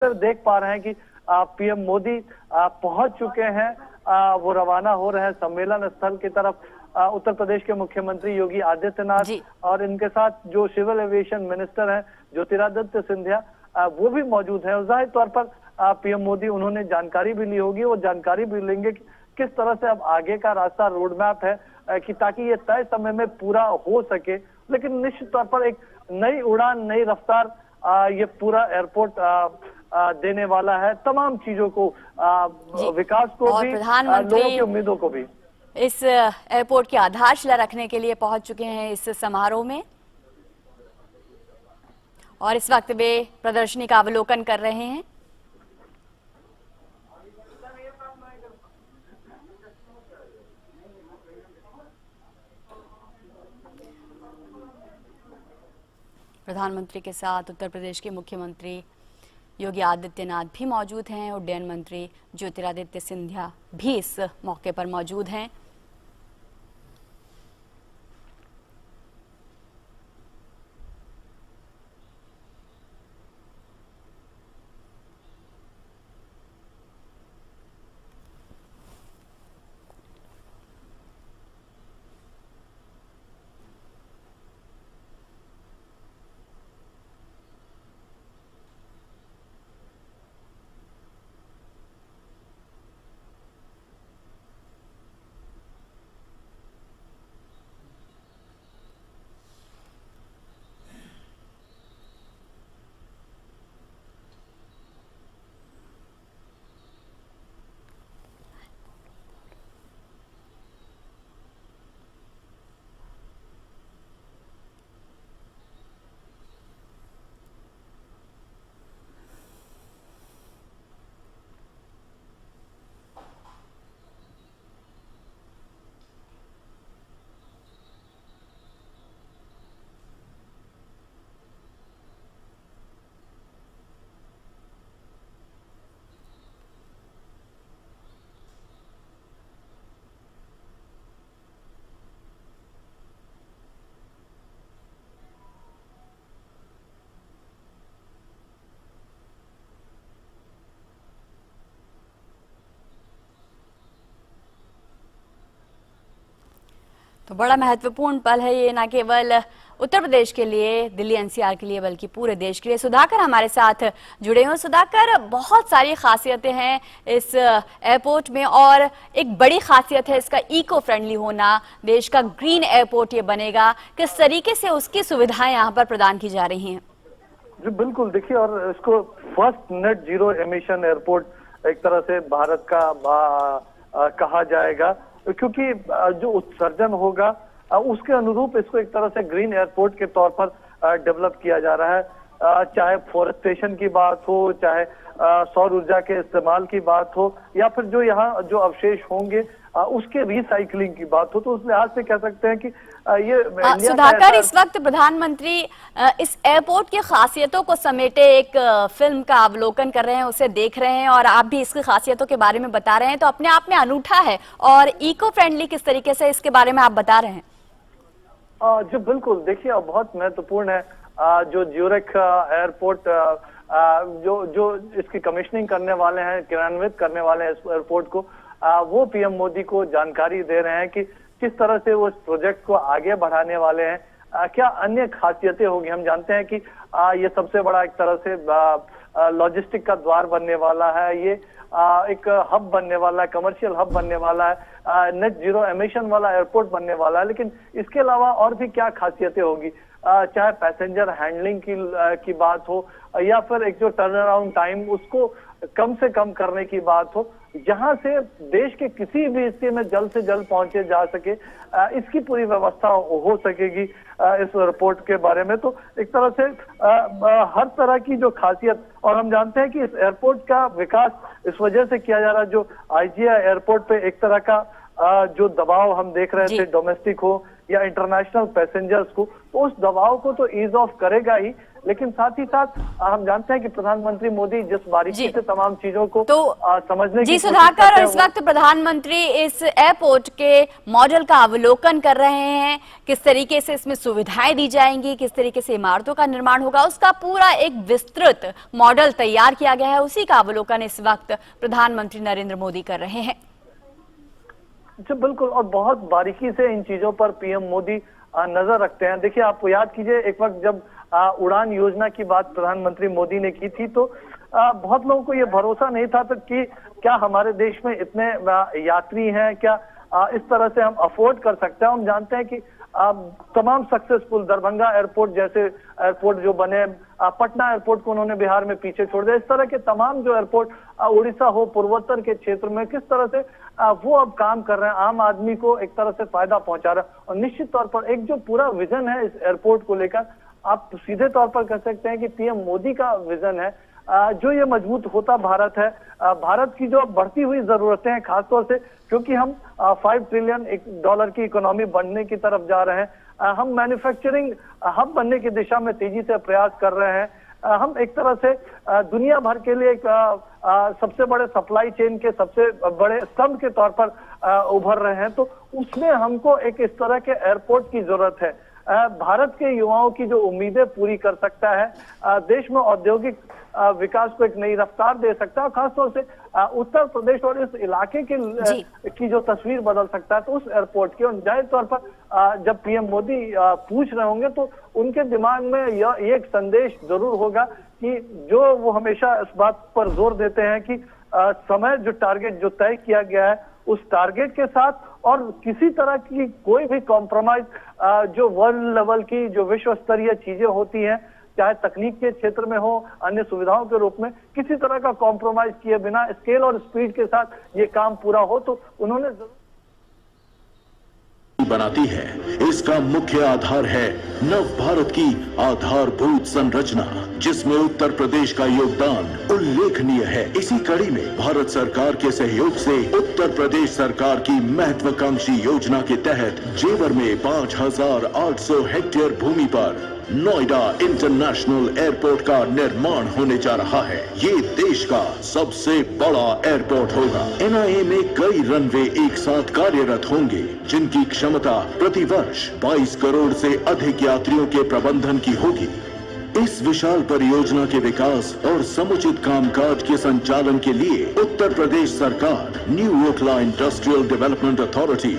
देख पा रहे हैं कि पीएम मोदी पहुंच चुके हैं। वो रवाना हो रहे हैं सम्मेलन स्थल की तरफ। उत्तर प्रदेश के मुख्यमंत्री योगी आदित्यनाथ जी। और इनके साथ जो सिविल एविएशन मिनिस्टर हैं ज्योतिरादित्य सिंधिया, वो भी मौजूद हैं। जाहिर तौर पर पीएम मोदी उन्होंने जानकारी भी ली होगी, वो जानकारी भी लेंगे कि किस तरह से अब आगे का रास्ता रोड मैप है कि ताकि ये तय समय में पूरा हो सके। लेकिन निश्चित तौर पर एक नई उड़ान, नई रफ्तार ये पूरा एयरपोर्ट देने वाला है, तमाम चीजों को, विकास को और भी, प्रधानमंत्री लोगों की उम्मीदों को भी। इस एयरपोर्ट की आधारशिला रखने के लिए पहुंच चुके हैं इस समारोह में और इस वक्त वे प्रदर्शनी का अवलोकन कर रहे हैं। प्रधानमंत्री के साथ उत्तर प्रदेश के मुख्यमंत्री योगी आदित्यनाथ भी मौजूद हैं। उड्डयन मंत्री ज्योतिरादित्य सिंधिया भी इस मौके पर मौजूद हैं। तो बड़ा महत्वपूर्ण पल है ये, ना केवल उत्तर प्रदेश के लिए, दिल्ली एनसीआर के लिए, बल्कि पूरे देश के लिए। सुधाकर हमारे साथ जुड़े हुए। सुधाकर, बहुत सारी खासियतें हैं इस एयरपोर्ट में और एक बड़ी खासियत है इसका इको फ्रेंडली होना। देश का ग्रीन एयरपोर्ट ये बनेगा। किस तरीके से उसकी सुविधाएं यहाँ पर प्रदान की जा रही हैं? जी बिल्कुल, देखिए, और इसको first net zero emission airport एक तरह से भारत का कहा जाएगा, क्योंकि जो उत्सर्जन होगा उसके अनुरूप इसको एक तरह से ग्रीन एयरपोर्ट के तौर पर डेवलप किया जा रहा है। चाहे फॉरेस्टेशन की बात हो, चाहे सौर ऊर्जा के इस्तेमाल की बात हो, या फिर जो यहाँ जो अवशेष होंगे उसके रिसाइकलिंग की बात हो, तो उस लिहाज से कह सकते हैं कि ये सुधाकर, इस वक्त प्रधानमंत्री इस एयरपोर्ट की खासियतों को समेटे एक फिल्म का अवलोकन कर रहे हैं, उसे देख रहे हैं और आप भी इसकी खासियतों के बारे में बता रहे हैं, तो अपने आप में अनूठा है। और इको फ्रेंडली किस तरीके से इसके बारे में आप बता रहे हैं? जी बिल्कुल, देखिए, बहुत महत्वपूर्ण है जो ज्यूरिख एयरपोर्ट, जो इसकी कमिश्निंग करने वाले हैं, क्रियान्वित करने वाले हैं इस एयरपोर्ट को, वो पीएम मोदी को जानकारी दे रहे हैं कि किस तरह से वो इस प्रोजेक्ट को आगे बढ़ाने वाले हैं। क्या अन्य खासियतें होगी। हम जानते हैं कि ये सबसे बड़ा एक तरह से लॉजिस्टिक का द्वार बनने वाला है, ये एक हब बनने वाला है, कमर्शियल हब बनने वाला है, नेट जीरो एमिशन वाला एयरपोर्ट बनने वाला है। लेकिन इसके अलावा और भी क्या खासियतें होगी, चाहे पैसेंजर हैंडलिंग की बात हो, या फिर एक जो टर्न अराउंड टाइम उसको कम से कम करने की बात हो, जहां से देश के किसी भी हिस्से में जल्द से जल्द पहुंचे जा सके, इसकी पूरी व्यवस्था हो सकेगी इस एयरपोर्ट के बारे में। तो एक तरह से हर तरह की जो खासियत, और हम जानते हैं कि इस एयरपोर्ट का विकास इस वजह से किया जा रहा है, जो आईजीआई एयरपोर्ट पे एक तरह का जो दबाव हम देख रहे थे, डोमेस्टिक हो या इंटरनेशनल पैसेंजर्स को, तो उस दबाव को तो ईज ऑफ करेगा ही, लेकिन साथ ही साथ हम जानते हैं कि प्रधानमंत्री मोदी जिस बारीकी से तमाम चीजों को समझने की जी सुधाकर, और इस वक्त प्रधानमंत्री इस एयरपोर्ट के मॉडल का अवलोकन कर रहे हैं। किस तरीके से इसमें सुविधाएं दी जाएंगी, किस तरीके से इमारतों का निर्माण होगा, उसका पूरा एक विस्तृत मॉडल तैयार किया गया है। उसी का अवलोकन इस वक्त प्रधानमंत्री नरेंद्र मोदी कर रहे हैं। जी बिल्कुल, और बहुत बारीकी से इन चीजों पर पीएम मोदी नजर रखते हैं। देखिए, आपको याद कीजिए, एक वक्त जब उड़ान योजना की बात प्रधानमंत्री मोदी ने की थी तो बहुत लोगों को ये भरोसा नहीं था कि क्या हमारे देश में इतने यात्री हैं, क्या इस तरह से हम अफोर्ड कर सकते हैं। हम जानते हैं कि तमाम सक्सेसफुल दरभंगा एयरपोर्ट जैसे एयरपोर्ट जो बने, पटना एयरपोर्ट को उन्होंने बिहार में पीछे छोड़ दिया। इस तरह के तमाम जो एयरपोर्ट उड़ीसा हो, पूर्वोत्तर के क्षेत्र में किस तरह से वो अब काम कर रहे हैं, आम आदमी को एक तरह से फायदा पहुंचा रहा है। और निश्चित तौर पर एक जो पूरा विजन है इस एयरपोर्ट को लेकर, आप सीधे तौर पर कह सकते हैं कि पीएम मोदी का विजन है। जो ये मजबूत होता भारत है, भारत की जो बढ़ती हुई जरूरतें हैं, खासतौर से क्योंकि हम $5 ट्रिलियन की इकोनॉमी बनने की तरफ जा रहे हैं, हम मैन्युफैक्चरिंग हब बनने की दिशा में तेजी से प्रयास कर रहे हैं। हम एक तरह से दुनिया भर के लिए एक सबसे बड़े सप्लाई चेन के सबसे बड़े स्तंभ के तौर पर उभर रहे हैं। तो उसमें हमको एक इस तरह के एयरपोर्ट की जरूरत है। भारत के युवाओं की जो उम्मीदें पूरी कर सकता है, देश में औद्योगिक विकास को एक नई रफ्तार दे सकता है, खासतौर से उत्तर प्रदेश और इस इलाके की जो तस्वीर बदल सकता है। तो उस एयरपोर्ट की, और जाहिर तौर पर जब पीएम मोदी पूछ रहे होंगे तो उनके दिमाग में यह एक संदेश जरूर होगा कि जो वो हमेशा इस बात पर जोर देते हैं कि समय जो टारगेट जो तय किया गया है उस टारगेट के साथ, और किसी तरह की कोई भी कॉम्प्रोमाइज जो वर्ल्ड लेवल की जो विश्व स्तरीय चीजें होती हैं, चाहे तकनीक के क्षेत्र में हो, अन्य सुविधाओं के रूप में, किसी तरह का कॉम्प्रोमाइज किए बिना स्केल और स्पीड के साथ ये काम पूरा हो। तो उन्होंने बनाती है। इसका मुख्य आधार है नव भारत की आधारभूत संरचना, जिसमें उत्तर प्रदेश का योगदान उल्लेखनीय है। इसी कड़ी में भारत सरकार के सहयोग से उत्तर प्रदेश सरकार की महत्वाकांक्षी योजना के तहत जेवर में 5,800 हेक्टेयर भूमि पर नोएडा इंटरनेशनल एयरपोर्ट का निर्माण होने जा रहा है। ये देश का सबसे बड़ा एयरपोर्ट होगा। एनआईए में कई रनवे एक साथ कार्यरत होंगे, जिनकी क्षमता प्रति वर्ष 22 करोड़ से अधिक यात्रियों के प्रबंधन की होगी। इस विशाल परियोजना के विकास और समुचित कामकाज के संचालन के लिए उत्तर प्रदेश सरकार new Okhla industrial development authority,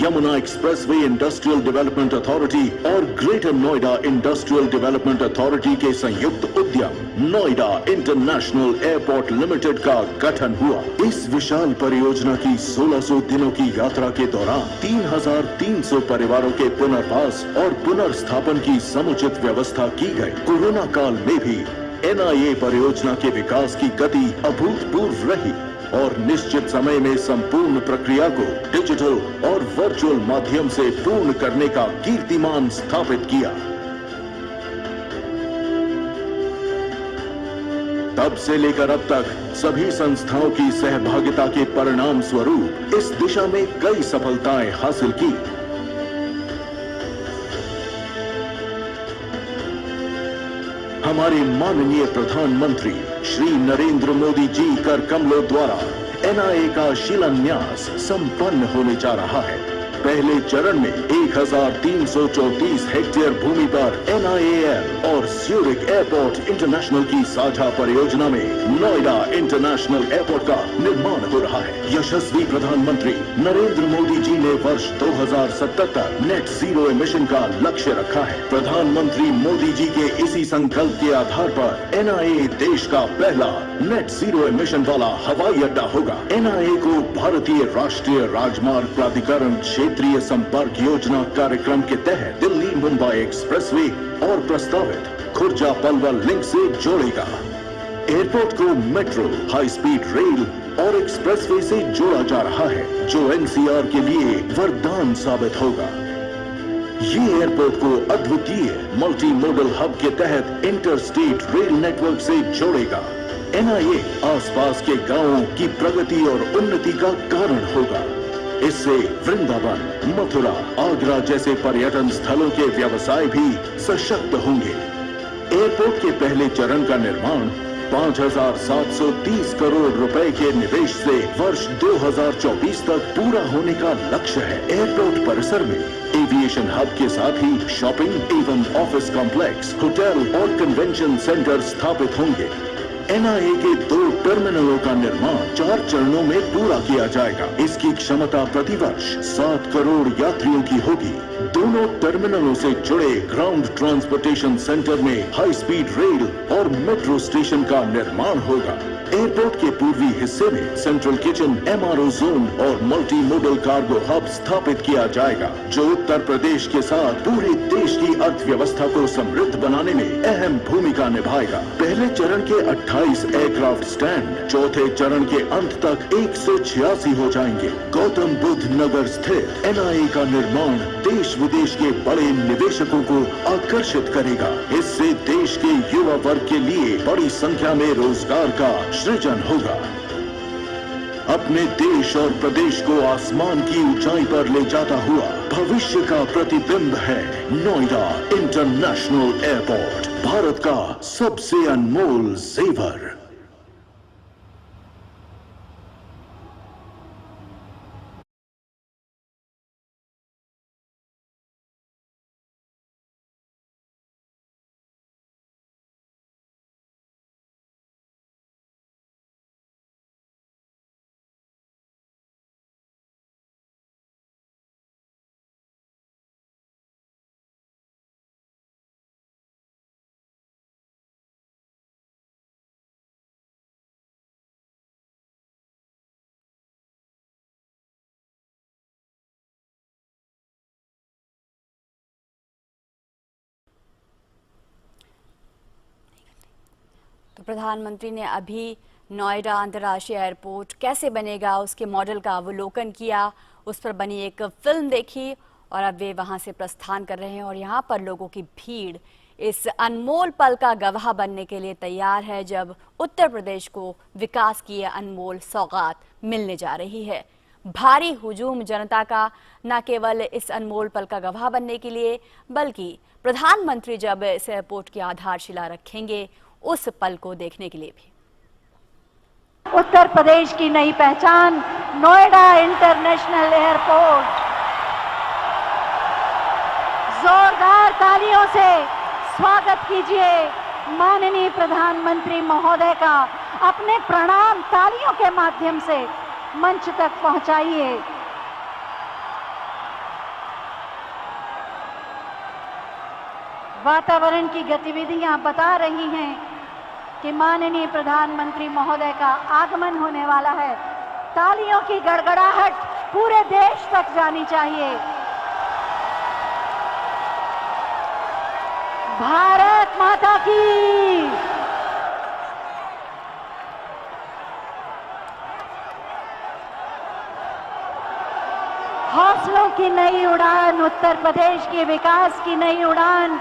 Yamuna expressway industrial development authority और greater Noida industrial development authority के संयुक्त उद्यम नोएडा इंटरनेशनल एयरपोर्ट लिमिटेड का गठन हुआ। इस विशाल परियोजना की 1600 दिनों की यात्रा के दौरान 3,300 परिवारों के पुनर्वास और पुनर्स्थापन की समुचित व्यवस्था की गई। कोरोना काल में भी एनआईए परियोजना के विकास की गति अभूतपूर्व रही और निश्चित समय में संपूर्ण प्रक्रिया को डिजिटल और वर्चुअल माध्यम से पूर्ण करने का कीर्तिमान स्थापित किया। तब से लेकर अब तक सभी संस्थाओं की सहभागिता के परिणाम स्वरूप इस दिशा में कई सफलताएं हासिल की। हमारे माननीय प्रधानमंत्री श्री नरेंद्र मोदी जी कर कमलों द्वारा एनआईए का शिलान्यास संपन्न होने जा रहा है। पहले चरण में 1,334 हेक्टेयर भूमि पर एनआईएएल और ज्यूरिख एयरपोर्ट इंटरनेशनल की साझा परियोजना में नोएडा इंटरनेशनल एयरपोर्ट का निर्माण हो रहा है। यशस्वी प्रधानमंत्री नरेंद्र मोदी जी ने वर्ष 2070 तक नेट जीरो एमिशन का लक्ष्य रखा है। प्रधानमंत्री मोदी जी के इसी संकल्प के आधार पर एनआईए देश का पहला नेट जीरो एमिशन वाला हवाई अड्डा होगा। एनआईए को भारतीय राष्ट्रीय राजमार्ग प्राधिकरण क्षेत्रीय संपर्क योजना कार्यक्रम के तहत दिल्ली मुंबई एक्सप्रेसवे और प्रस्तावित खुर्जा पलवल लिंक से जोड़ेगा। एयरपोर्ट को मेट्रो, हाई स्पीड रेल और एक्सप्रेसवे से जोड़ा जा रहा है, जो एनसीआर के लिए वरदान साबित होगा। ये एयरपोर्ट को अद्वितीय मल्टी मॉडल हब के तहत इंटरस्टेट रेल नेटवर्क से जोड़ेगा। एनआईए आसपास के गांवों की प्रगति और उन्नति का कारण होगा। इससे वृंदावन, मथुरा, आगरा जैसे पर्यटन स्थलों के व्यवसाय भी सशक्त होंगे। एयरपोर्ट के पहले चरण का निर्माण 5,730 करोड़ रुपए के निवेश से वर्ष 2024 तक पूरा होने का लक्ष्य है। एयरपोर्ट परिसर में एविएशन हब के साथ ही शॉपिंग एवं ऑफिस कॉम्प्लेक्स, होटल और कन्वेंशन सेंटर स्थापित होंगे। एनआईए के 2 टर्मिनलों का निर्माण 4 चरणों में पूरा किया जाएगा। इसकी क्षमता प्रतिवर्ष 7 करोड़ यात्रियों की होगी। दोनों टर्मिनलों से जुड़े ग्राउंड ट्रांसपोर्टेशन सेंटर में हाई स्पीड रेल और मेट्रो स्टेशन का निर्माण होगा। एयरपोर्ट के पूर्वी हिस्से में सेंट्रल किचन, एमआरओ जोन और मल्टी मोडल कार्गो हब स्थापित किया जाएगा, जो उत्तर प्रदेश के साथ पूरे देश की अर्थव्यवस्था को समृद्ध बनाने में अहम भूमिका निभाएगा। पहले चरण के 28 एयरक्राफ्ट स्टैंड चौथे चरण के अंत तक 186 हो जाएंगे। गौतम बुद्ध नगर स्थित एनआईए का निर्माण देश विदेश के बड़े निवेशकों को आकर्षित करेगा। इससे देश के युवा वर्ग के लिए बड़ी संख्या में रोजगार का सृजन होगा। अपने देश और प्रदेश को आसमान की ऊंचाई पर ले जाता हुआ भविष्य का प्रतिबिंब है नोएडा इंटरनेशनल एयरपोर्ट, भारत का सबसे अनमोल जेवर। तो प्रधानमंत्री ने अभी नोएडा अंतर्राष्ट्रीय एयरपोर्ट कैसे बनेगा उसके मॉडल का अवलोकन किया, उस पर बनी एक फिल्म देखी और अब वे वहां से प्रस्थान कर रहे हैं और यहाँ पर लोगों की भीड़ इस अनमोल पल का गवाह बनने के लिए तैयार है, जब उत्तर प्रदेश को विकास की यह अनमोल सौगात मिलने जा रही है। भारी हुजूम जनता का न केवल इस अनमोल पल का गवाह बनने के लिए, बल्कि प्रधानमंत्री जब इस एयरपोर्ट की आधारशिला रखेंगे उस पल को देखने के लिए भी। उत्तर प्रदेश की नई पहचान नोएडा इंटरनेशनल एयरपोर्ट। जोरदार तालियों से स्वागत कीजिए माननीय प्रधानमंत्री महोदय का। अपने प्रणाम तालियों के माध्यम से मंच तक पहुंचाइए। वातावरण की गतिविधियां बता रही हैं कि माननीय प्रधानमंत्री महोदय का आगमन होने वाला है। तालियों की गड़गड़ाहट पूरे देश तक जानी चाहिए। भारत माता की। हौसलों की नई उड़ान, उत्तर प्रदेश के विकास की नई उड़ान,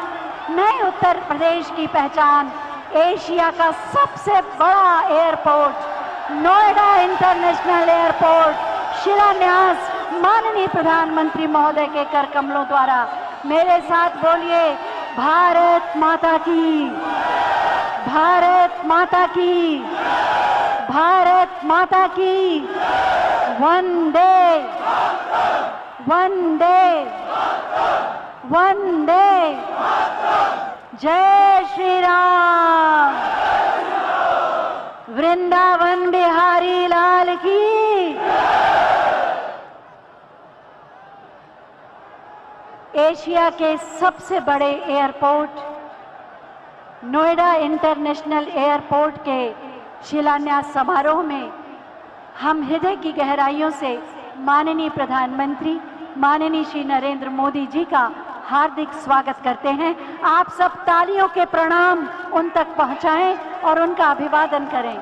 नए उत्तर प्रदेश की पहचान। एशिया का सबसे बड़ा एयरपोर्ट नोएडा इंटरनेशनल एयरपोर्ट शिलान्यास माननीय प्रधानमंत्री महोदय के कर कमलों द्वारा। मेरे साथ बोलिए, भारत माता की, भारत माता की, भारत माता की। वंदे वंदे वंदे। जय श्री राम। वृंदावन बिहारी लाल की। एशिया के सबसे बड़े एयरपोर्ट नोएडा इंटरनेशनल एयरपोर्ट के शिलान्यास समारोह में हम हृदय की गहराइयों से माननीय प्रधानमंत्री माननीय श्री नरेंद्र मोदी जी का हार्दिक स्वागत करते हैं। आप सब तालियों के प्रणाम उन तक पहुंचाएं और उनका अभिवादन करें।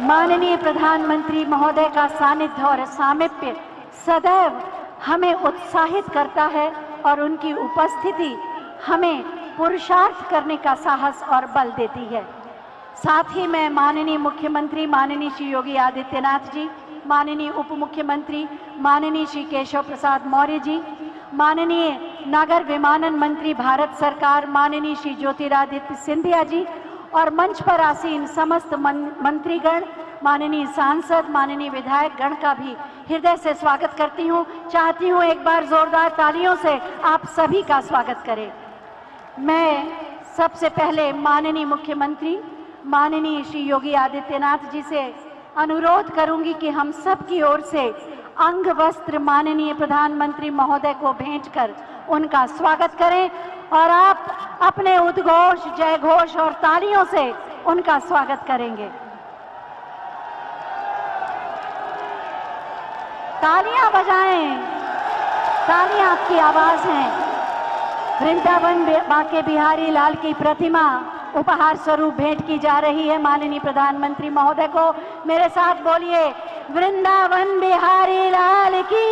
माननीय प्रधानमंत्री महोदय का सानिध्य और सामीप्य सदैव हमें उत्साहित करता है और उनकी उपस्थिति हमें पुरुषार्थ करने का साहस और बल देती है। साथ ही मैं माननीय मुख्यमंत्री माननीय श्री योगी आदित्यनाथ जी, माननीय उप मुख्यमंत्री माननीय श्री केशव प्रसाद मौर्य जी, माननीय नागर विमानन मंत्री भारत सरकार माननीय श्री ज्योतिरादित्य सिंधिया जी और मंच पर आसीन समस्त मंत्रीगण, माननीय सांसद, माननीय विधायक गण का भी हृदय से स्वागत करती हूँ। चाहती हूँ एक बार जोरदार तालियों से आप सभी का स्वागत करें। मैं सबसे पहले माननीय मुख्यमंत्री माननीय श्री योगी आदित्यनाथ जी से अनुरोध करूंगी कि हम सब की ओर से अंग वस्त्र माननीय प्रधानमंत्री महोदय को भेंट कर उनका स्वागत करें और आप अपने उद्घोष, जय घोष और तालियों से उनका स्वागत करेंगे। तालियां बजाएं, तालियां आपकी आवाज है। वृंदावन बांके बिहारी लाल की प्रतिमा उपहार स्वरूप भेंट की जा रही है माननीय प्रधानमंत्री महोदय को। मेरे साथ बोलिए, वृंदावन बिहारी लाल की।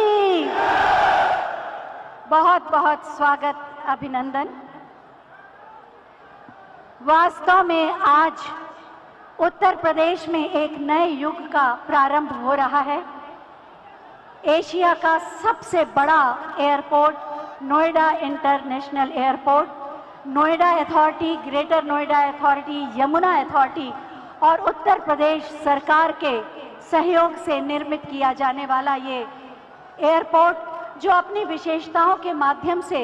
बहुत बहुत स्वागत, अभिनंदन। वास्तव में आज उत्तर प्रदेश में एक नए युग का प्रारंभ हो रहा है। एशिया का सबसे बड़ा airport Noida international airport, Noida authority, greater Noida authority, Yamuna authority और उत्तर प्रदेश सरकार के सहयोग से निर्मित किया जाने वाला ये एयरपोर्ट, जो अपनी विशेषताओं के माध्यम से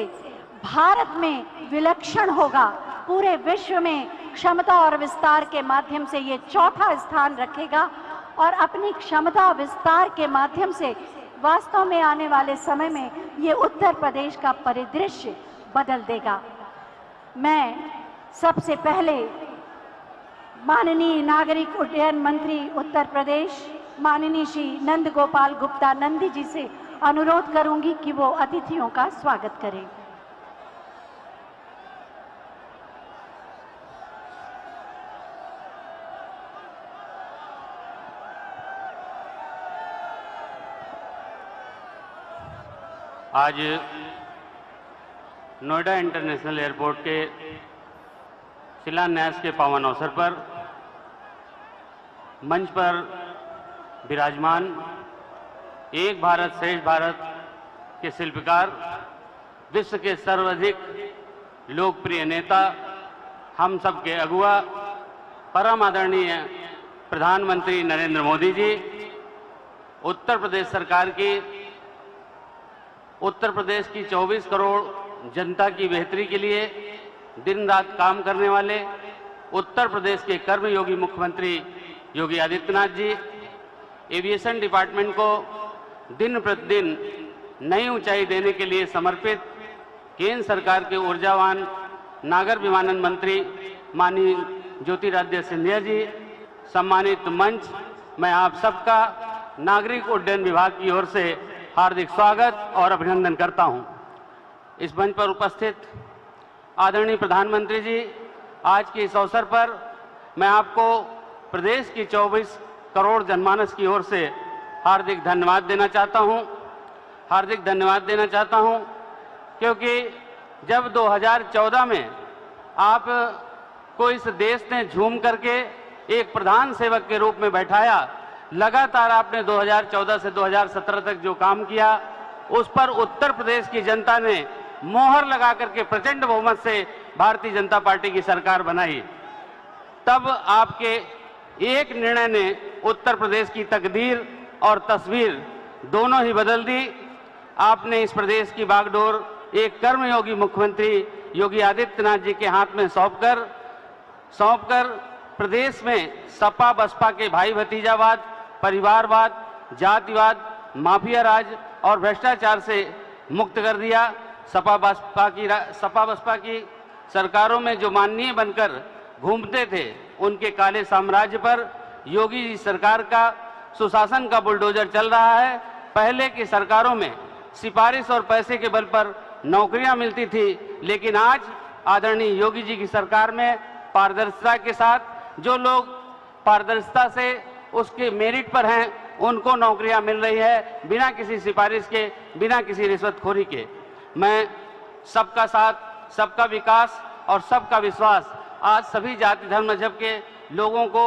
भारत में विलक्षण होगा, पूरे विश्व में क्षमता और विस्तार के माध्यम से ये चौथा स्थान रखेगा और अपनी क्षमता विस्तार के माध्यम से वास्तव में आने वाले समय में ये उत्तर प्रदेश का परिदृश्य बदल देगा। मैं सबसे पहले माननीय नागरिक उड्डयन मंत्री उत्तर प्रदेश माननीय श्री नंद गोपाल गुप्ता नंदी जी से अनुरोध करूंगी कि वो अतिथियों का स्वागत करें। आज नोएडा इंटरनेशनल एयरपोर्ट के शिलान्यास के पावन अवसर पर मंच पर विराजमान एक भारत श्रेष्ठ भारत के शिल्पकार, विश्व के सर्वाधिक लोकप्रिय नेता, हम सब के अगुआ, परम आदरणीय प्रधानमंत्री नरेंद्र मोदी जी, उत्तर प्रदेश सरकार की, उत्तर प्रदेश की 24 करोड़ जनता की बेहतरी के लिए दिन रात काम करने वाले उत्तर प्रदेश के कर्मयोगी मुख्यमंत्री योगी आदित्यनाथ जी, एविएशन डिपार्टमेंट को दिन प्रतिदिन नई ऊंचाई देने के लिए समर्पित केंद्र सरकार के ऊर्जावान नागर विमानन मंत्री माननीय ज्योतिरादित्य सिंधिया जी, सम्मानित मंच, मैं आप सबका नागरिक उड्डयन विभाग की ओर से हार्दिक स्वागत और अभिनंदन करता हूं। इस मंच पर उपस्थित आदरणीय प्रधानमंत्री जी, आज के इस अवसर पर मैं आपको प्रदेश की 24 करोड़ जनमानस की ओर से हार्दिक धन्यवाद देना चाहता हूं, क्योंकि जब 2014 में आप को इस देश ने झूम करके एक प्रधान सेवक के रूप में बैठाया, लगातार आपने 2014 से 2017 तक जो काम किया उस पर उत्तर प्रदेश की जनता ने मोहर लगा करके प्रचंड बहुमत से भारतीय जनता पार्टी की सरकार बनाई। तब आपके एक निर्णय ने उत्तर प्रदेश की तकदीर और तस्वीर दोनों ही बदल दी। आपने इस प्रदेश की बागडोर एक कर्मयोगी मुख्यमंत्री योगी आदित्यनाथ जी के हाथ में सौंपकर प्रदेश में सपा बसपा के भाई भतीजावाद, परिवारवाद, जातिवाद, माफिया राज और भ्रष्टाचार से मुक्त कर दिया। सपा बसपा की सरकारों में जो माननीय बनकर घूमते थे, उनके काले साम्राज्य पर योगी जी सरकार का सुशासन का बुलडोजर चल रहा है। पहले की सरकारों में सिफारिश और पैसे के बल पर नौकरियां मिलती थी, लेकिन आज आदरणीय योगी जी की सरकार में पारदर्शिता के साथ जो लोग पारदर्शिता से उसके मेरिट पर हैं, उनको नौकरियां मिल रही है, बिना किसी सिफारिश के, बिना किसी रिश्वतखोरी के। मैं सबका साथ, सबका विकास और सबका विश्वास, आज सभी जाति धर्म मजहब के लोगों को,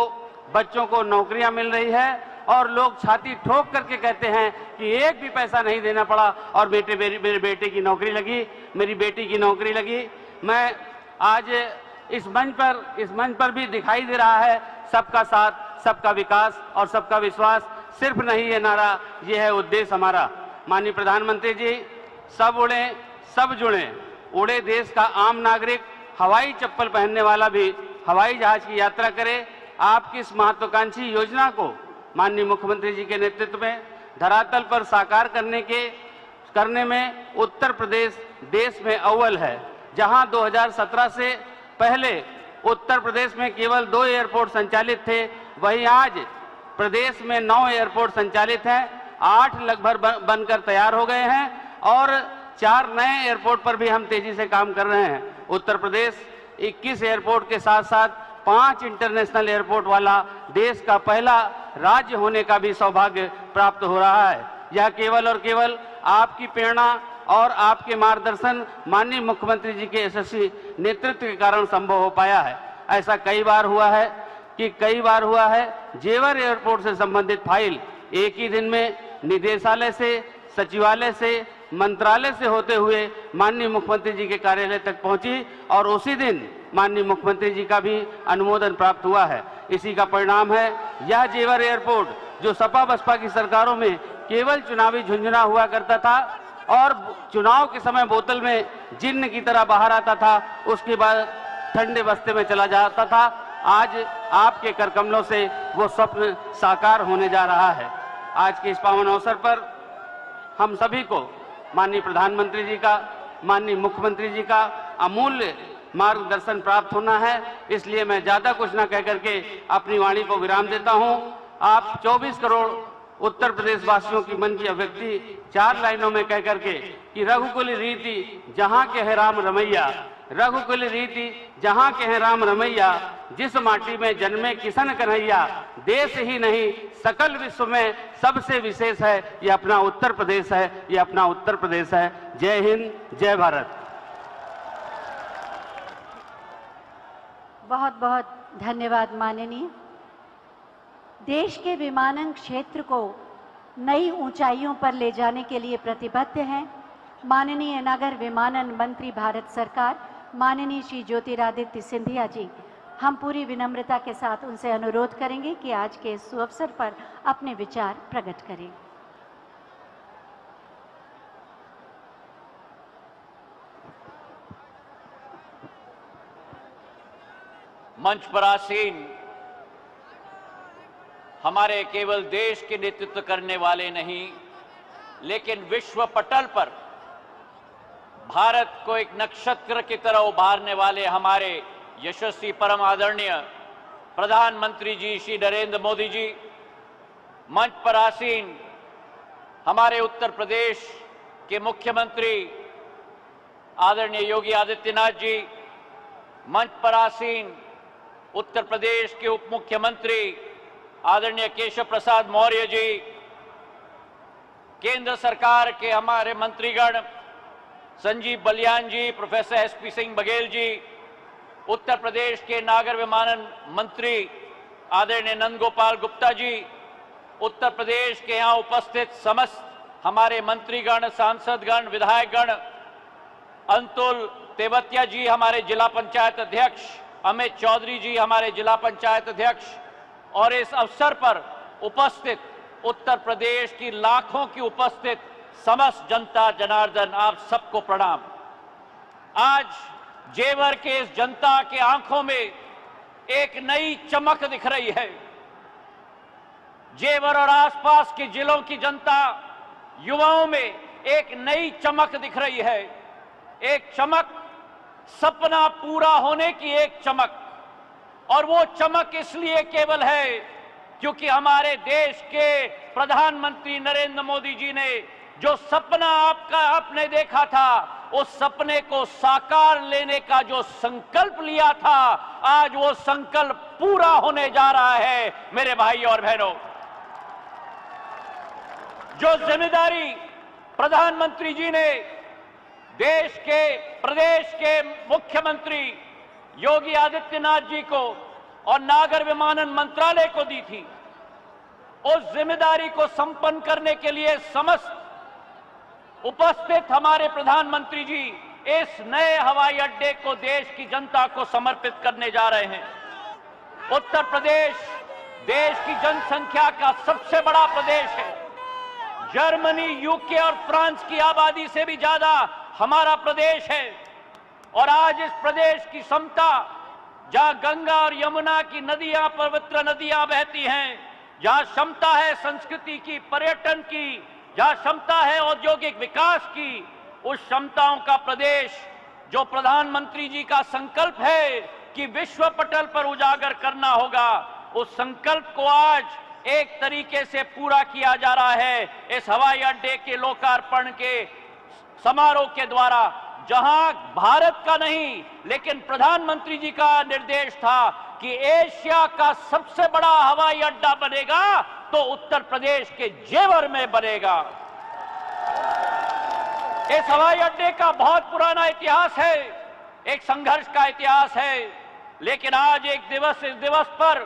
बच्चों को नौकरियां मिल रही है और लोग छाती ठोक करके कहते हैं कि एक भी पैसा नहीं देना पड़ा और मेरे बेटे की नौकरी लगी, मेरी बेटी की नौकरी लगी। मैं आज इस मंच पर भी दिखाई दे रहा है सबका साथ, सबका विकास और सबका विश्वास। सिर्फ नहीं ये नारा, ये है उद्देश्य हमारा। माननीय प्रधानमंत्री जी, सब उड़े सब जुड़े, उड़े देश का आम नागरिक, हवाई चप्पल पहनने वाला भी हवाई जहाज की यात्रा करे। आपकी इस महत्वाकांक्षी योजना को माननीय मुख्यमंत्री जी के नेतृत्व में धरातल पर साकार करने में उत्तर प्रदेश देश में अव्वल है। जहां 2017 से पहले उत्तर प्रदेश में केवल 2 एयरपोर्ट संचालित थे, वहीं आज प्रदेश में 9 एयरपोर्ट संचालित हैं, 8 लगभग बनकर तैयार हो गए हैं और 4 नए एयरपोर्ट पर भी हम तेजी से काम कर रहे हैं। उत्तर प्रदेश 21 एयरपोर्ट के साथ साथ 5 इंटरनेशनल एयरपोर्ट वाला देश का पहला राज्य होने का भी सौभाग्य प्राप्त हो रहा है। यह केवल और केवल आपकी प्रेरणा और आपके मार्गदर्शन, माननीय मुख्यमंत्री जी के यशस्वी नेतृत्व के कारण संभव हो पाया है। ऐसा कई बार हुआ है जेवर एयरपोर्ट से संबंधित फाइल एक ही दिन में निदेशालय से, सचिवालय से, मंत्रालय से होते हुए माननीय मुख्यमंत्री जी के कार्यालय तक पहुंची और उसी दिन माननीय मुख्यमंत्री जी का भी अनुमोदन प्राप्त हुआ है। इसी का परिणाम है यह जेवर एयरपोर्ट, जो सपा बसपा की सरकारों में केवल चुनावी झुंझुना हुआ करता था और चुनाव के समय बोतल में जिन्न की तरह बाहर आता था, उसके बाद ठंडे बस्ते में चला जाता था। आज आपके करकमलों से वो स्वप्न साकार होने जा रहा है। आज के इस पावन अवसर पर हम सभी को माननीय प्रधानमंत्री जी का, माननीय मुख्यमंत्री जी का अमूल्य मार्गदर्शन प्राप्त होना है। इसलिए मैं ज्यादा कुछ न कह करके अपनी वाणी को विराम देता हूं। आप 24 करोड़ उत्तर प्रदेश वासियों की मन की अभिव्यक्ति 4 लाइनों में कह करके कि रघुकुल रीति जहां के है राम रमैया, रघुकुल रीति जहां के हैं राम रमैया, जिस माटी में जन्मे किशन कन्हैया, देश ही नहीं सकल विश्व में सबसे विशेष है ये अपना उत्तर प्रदेश है, ये अपना उत्तर प्रदेश है। जय हिंद, जय भारत। बहुत बहुत धन्यवाद माननीय। देश के विमानन क्षेत्र को नई ऊंचाइयों पर ले जाने के लिए प्रतिबद्ध हैं माननीय नगर विमानन मंत्री भारत सरकार, माननीय श्री ज्योतिरादित्य सिंधिया जी। हम पूरी विनम्रता के साथ उनसे अनुरोध करेंगे कि आज के इस अवसर पर अपने विचार प्रकट करें। मंच पर आसीन हमारे केवल देश के नेतृत्व करने वाले नहीं, लेकिन विश्व पटल पर भारत को एक नक्षत्र की तरह उभारने वाले हमारे यशस्वी परम आदरणीय प्रधानमंत्री जी श्री नरेंद्र मोदी जी, मंच पर आसीन हमारे उत्तर प्रदेश के मुख्यमंत्री आदरणीय योगी आदित्यनाथ जी, मंच पर आसीन उत्तर प्रदेश के उप मुख्यमंत्री आदरणीय केशव प्रसाद मौर्य जी, केंद्र सरकार के हमारे मंत्रीगण संजीव बलियान जी, प्रोफेसर एसपी सिंह बघेल जी, उत्तर प्रदेश के नागर विमानन मंत्री आदरणीय नंदगोपाल गुप्ता जी, उत्तर प्रदेश के यहाँ उपस्थित समस्त हमारे मंत्रीगण, सांसदगण, विधायकगण, अंतुल तेवतिया जी हमारे जिला पंचायत अध्यक्ष, अमित चौधरी जी हमारे जिला पंचायत अध्यक्ष, और इस अवसर पर उपस्थित उत्तर प्रदेश की लाखों की उपस्थित समस्त जनता जनार्दन, आप सबको प्रणाम। आज जेवर के इस जनता के आंखों में एक नई चमक दिख रही है। जेवर और आसपास के जिलों की जनता, युवाओं में एक नई चमक दिख रही है। एक चमक, सपना पूरा होने की एक चमक, और वो चमक इसलिए केवल है क्योंकि हमारे देश के प्रधानमंत्री नरेंद्र मोदी जी ने जो सपना आपने देखा था, उस सपने को साकार लेने का जो संकल्प लिया था, आज वो संकल्प पूरा होने जा रहा है। मेरे भाई और बहनों, जो जिम्मेदारी प्रधानमंत्री जी ने देश के, प्रदेश के मुख्यमंत्री योगी आदित्यनाथ जी को और नागर विमानन मंत्रालय को दी थी, उस जिम्मेदारी को संपन्न करने के लिए समस्त उपस्थित हमारे प्रधानमंत्री जी इस नए हवाई अड्डे को देश की जनता को समर्पित करने जा रहे हैं। उत्तर प्रदेश देश की जनसंख्या का सबसे बड़ा प्रदेश है। जर्मनी, यूके और फ्रांस की आबादी से भी ज्यादा हमारा प्रदेश है। और आज इस प्रदेश की समता, जहां गंगा और यमुना की नदियां, पवित्र नदियां बहती हैं, जहां क्षमता है संस्कृति की, पर्यटन की, जहां क्षमता है औद्योगिक विकास की, उस क्षमताओं का प्रदेश जो प्रधानमंत्री जी का संकल्प है कि विश्व पटल पर उजागर करना होगा, उस संकल्प को आज एक तरीके से पूरा किया जा रहा है इस हवाई अड्डे के लोकार्पण के समारोह के द्वारा, जहां भारत का नहीं लेकिन प्रधानमंत्री जी का निर्देश था कि एशिया का सबसे बड़ा हवाई अड्डा बनेगा तो उत्तर प्रदेश के जेवर में बनेगा। इस हवाई अड्डे का बहुत पुराना इतिहास है, एक संघर्ष का इतिहास है, लेकिन आज इस दिवस पर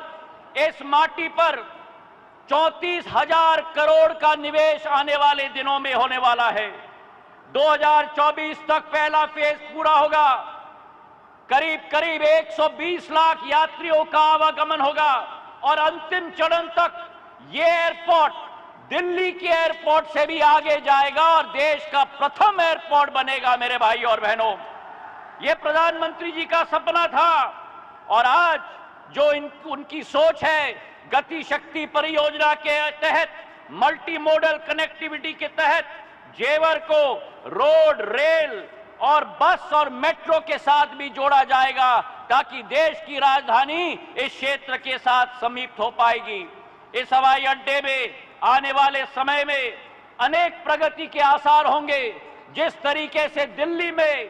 इस माटी पर 34,000 करोड़ का निवेश आने वाले दिनों में होने वाला है। 2024 तक पहला फेज पूरा होगा। करीब करीब 120 लाख यात्रियों का आवागमन होगा और अंतिम चरण तक ये एयरपोर्ट दिल्ली के एयरपोर्ट से भी आगे जाएगा और देश का प्रथम एयरपोर्ट बनेगा। मेरे भाई और बहनों, ये प्रधानमंत्री जी का सपना था और आज जो उनकी सोच है, गति शक्ति परियोजना के तहत, मल्टी मॉडल कनेक्टिविटी के तहत जेवर को रोड, रेल और बस और मेट्रो के साथ भी जोड़ा जाएगा ताकि देश की राजधानी इस क्षेत्र के साथ समीप हो पाएगी। इस हवाई अड्डे में आने वाले समय में अनेक प्रगति के आसार होंगे। जिस तरीके से दिल्ली में,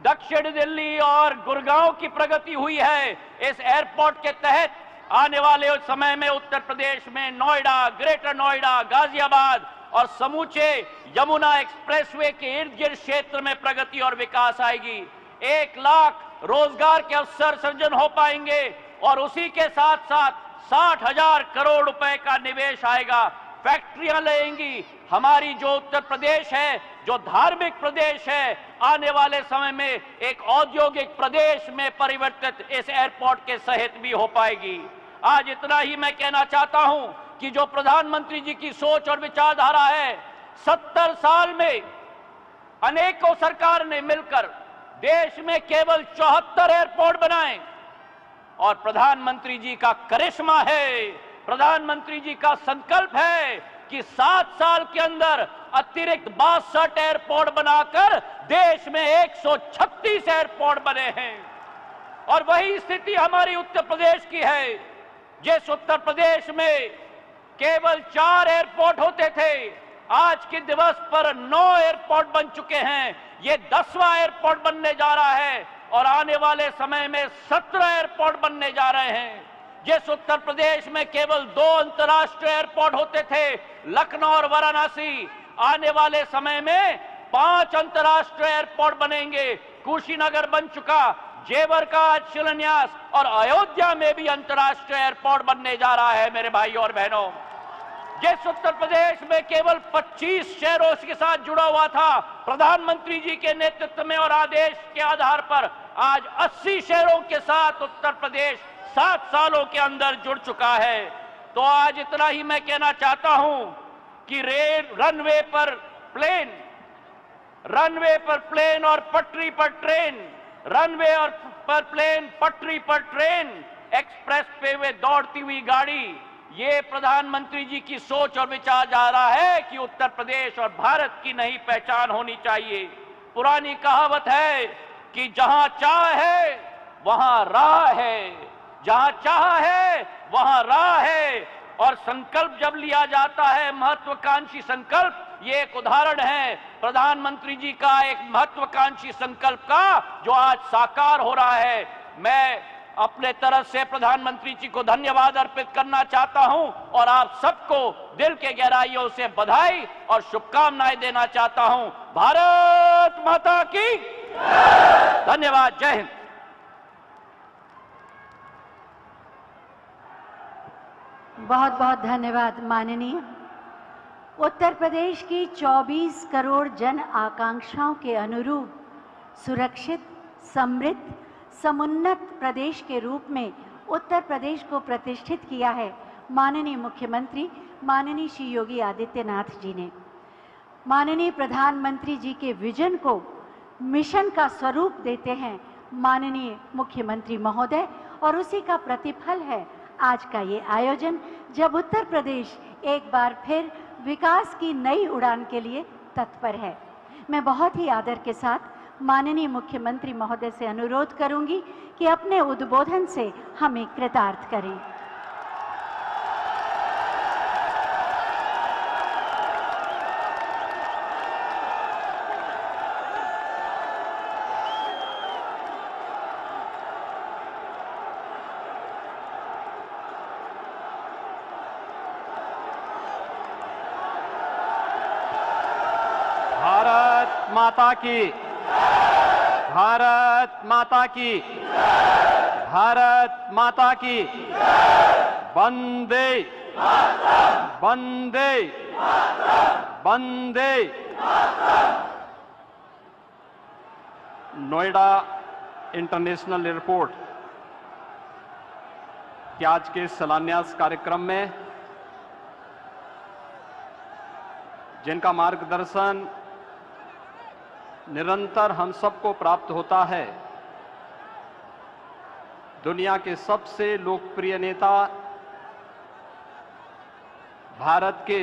दक्षिण दिल्ली और गुड़गांव की प्रगति हुई है, इस एयरपोर्ट के तहत आने वाले समय में उत्तर प्रदेश में नोएडा, ग्रेटर नोएडा, गाजियाबाद और समूचे यमुना एक्सप्रेसवे के इर्द गिर्द क्षेत्र में प्रगति और विकास आएगी। 1 लाख रोजगार के अवसर सृजन हो पाएंगे और उसी के साथ साथ 60,000 करोड़ रुपए का निवेश आएगा। फैक्ट्रियां लगेंगी। हमारी जो उत्तर प्रदेश है, जो धार्मिक प्रदेश है, आने वाले समय में एक औद्योगिक प्रदेश में परिवर्तित इस एयरपोर्ट के सहित भी हो पाएगी। आज इतना ही मैं कहना चाहता हूं कि जो प्रधानमंत्री जी की सोच और विचारधारा है, 70 साल में अनेकों सरकार ने मिलकर देश में केवल 74 एयरपोर्ट बनाए और प्रधानमंत्री जी का करिश्मा है, प्रधानमंत्री जी का संकल्प है कि 7 साल के अंदर अतिरिक्त 62 एयरपोर्ट बनाकर देश में 136 एयरपोर्ट बने हैं। और वही स्थिति हमारी उत्तर प्रदेश की है। जिस उत्तर प्रदेश में केवल 4 एयरपोर्ट होते थे, आज के दिवस पर 9 एयरपोर्ट बन चुके हैं। ये 10वां एयरपोर्ट बनने जा रहा है और आने वाले समय में 17 एयरपोर्ट बनने जा रहे हैं। जिस उत्तर प्रदेश में केवल 2 अंतर्राष्ट्रीय एयरपोर्ट होते थे, लखनऊ और वाराणसी, आने वाले समय में 5 अंतर्राष्ट्रीय एयरपोर्ट बनेंगे। कुशीनगर बन चुका, जेवर का आज शिलान्यास और अयोध्या में भी अंतर्राष्ट्रीय एयरपोर्ट बनने जा रहा है। मेरे भाई और बहनों, जिस उत्तर प्रदेश में केवल 25 शहरों के साथ जुड़ा हुआ था, प्रधानमंत्री जी के नेतृत्व में और आदेश के आधार पर आज 80 शहरों के साथ उत्तर प्रदेश 7 सालों के अंदर जुड़ चुका है। तो आज इतना ही मैं कहना चाहता हूं कि रनवे पर प्लेन और पटरी पर ट्रेन, रनवे और पर प्लेन, पटरी पर ट्रेन, एक्सप्रेस वे में दौड़ती हुई गाड़ी, ये प्रधानमंत्री जी की सोच और विचार जा रहा है कि उत्तर प्रदेश और भारत की नई पहचान होनी चाहिए। पुरानी कहावत है कि जहां चाह है वहां राह है, जहां चाह है वहां राह है। और संकल्प जब लिया जाता है, महत्वाकांक्षी संकल्प, ये एक उदाहरण है प्रधानमंत्री जी का एक महत्वाकांक्षी संकल्प का जो आज साकार हो रहा है। मैं अपने तरफ से प्रधानमंत्री जी को धन्यवाद अर्पित करना चाहता हूं और आप सबको दिल के गहराइयों से बधाई और शुभकामनाएं देना चाहता हूं। भारत माता की धन्यवाद। जय हिंद। बहुत बहुत धन्यवाद माननीय। उत्तर प्रदेश की 24 करोड़ जन आकांक्षाओं के अनुरूप सुरक्षित, समृद्ध, समुन्नत प्रदेश के रूप में उत्तर प्रदेश को प्रतिष्ठित किया है माननीय मुख्यमंत्री माननीय श्री योगी आदित्यनाथ जी ने। माननीय प्रधानमंत्री जी के विजन को मिशन का स्वरूप देते हैं माननीय मुख्यमंत्री महोदय, और उसी का प्रतिफल है आज का ये आयोजन, जब उत्तर प्रदेश एक बार फिर विकास की नई उड़ान के लिए तत्पर है। मैं बहुत ही आदर के साथ माननीय मुख्यमंत्री महोदय से अनुरोध करूंगी कि अपने उद्बोधन से हमें कृतार्थ करें। भारत माता की, भारत माता की, भारत माता की, वंदे वंदे वंदे। नोएडा इंटरनेशनल एयरपोर्ट के आज के शिलान्यास कार्यक्रम में जिनका मार्गदर्शन निरंतर हम सबको प्राप्त होता है, दुनिया के सबसे लोकप्रिय नेता, भारत के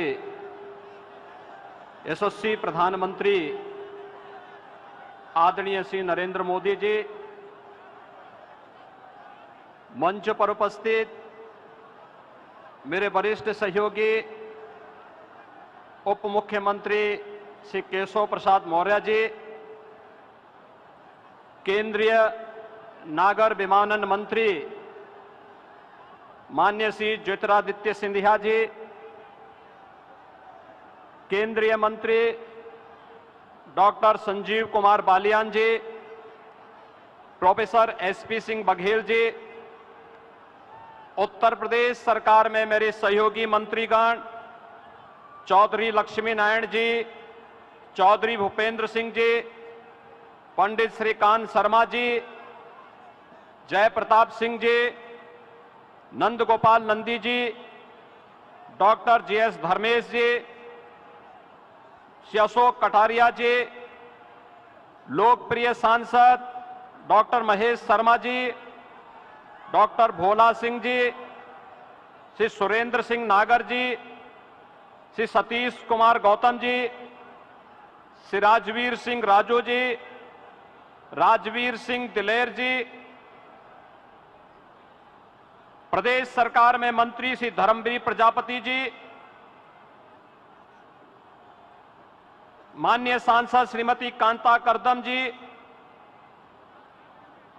यशस्वी प्रधानमंत्री आदरणीय श्री नरेंद्र मोदी जी, मंच पर उपस्थित मेरे वरिष्ठ सहयोगी उप मुख्यमंत्री श्री केशव प्रसाद मौर्य जी, केंद्रीय नागर विमानन मंत्री माननीय श्री ज्योतिरादित्य सिंधिया जी, केंद्रीय मंत्री डॉक्टर संजीव कुमार बालियान जी, प्रोफेसर एसपी सिंह बघेल जी, उत्तर प्रदेश सरकार में मेरे सहयोगी मंत्रीगण चौधरी लक्ष्मी नारायण जी, चौधरी भूपेंद्र सिंह जी, पंडित श्रीकांत शर्मा जी, जय प्रताप सिंह जी, नंद गोपाल नंदी जी, डॉक्टर जीएस धर्मेश जी, श्री अशोक कटारिया जी, लोकप्रिय सांसद डॉक्टर महेश शर्मा जी, डॉक्टर भोला सिंह जी, श्री सुरेंद्र सिंह नागर जी, श्री सतीश कुमार गौतम जी, श्री राजवीर सिंह राजू जी, राजवीर सिंह दिलेर जी, प्रदेश सरकार में मंत्री श्री धर्मवीर प्रजापति जी, माननीय सांसद श्रीमती कांता करदम जी,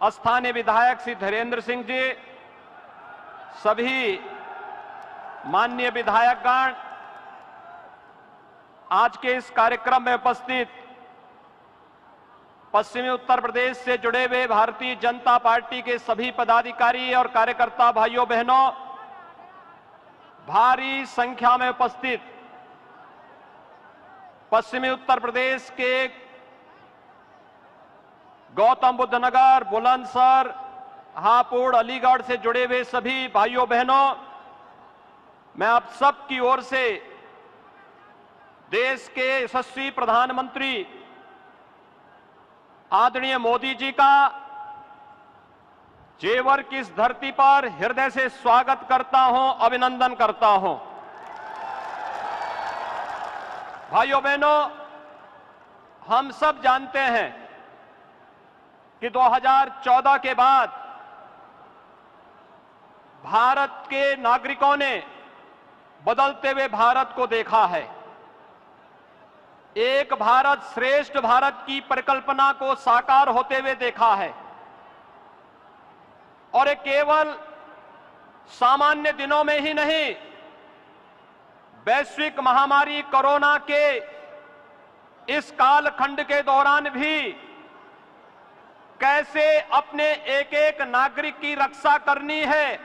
स्थानीय विधायक श्री धीरेन्द्र सिंह जी, सभी माननीय विधायकगण, आज के इस कार्यक्रम में उपस्थित पश्चिमी उत्तर प्रदेश से जुड़े हुए भारतीय जनता पार्टी के सभी पदाधिकारी और कार्यकर्ता भाइयों बहनों, भारी संख्या में उपस्थित पश्चिमी उत्तर प्रदेश के गौतम बुद्ध नगर, बुलंदशहर, हापुड़, अलीगढ़ से जुड़े हुए सभी भाइयों बहनों, मैं आप सब की ओर से देश के यशस्वी प्रधानमंत्री आदरणीय मोदी जी का जेवर की इस धरती पर हृदय से स्वागत करता हूं, अभिनंदन करता हूं। भाइयों बहनों, हम सब जानते हैं कि 2014 के बाद भारत के नागरिकों ने बदलते हुए भारत को देखा है। एक भारत श्रेष्ठ भारत की परिकल्पना को साकार होते हुए देखा है, और ये केवल सामान्य दिनों में ही नहीं, वैश्विक महामारी कोरोना के इस कालखंड के दौरान भी कैसे अपने एक एक नागरिक की रक्षा करनी है,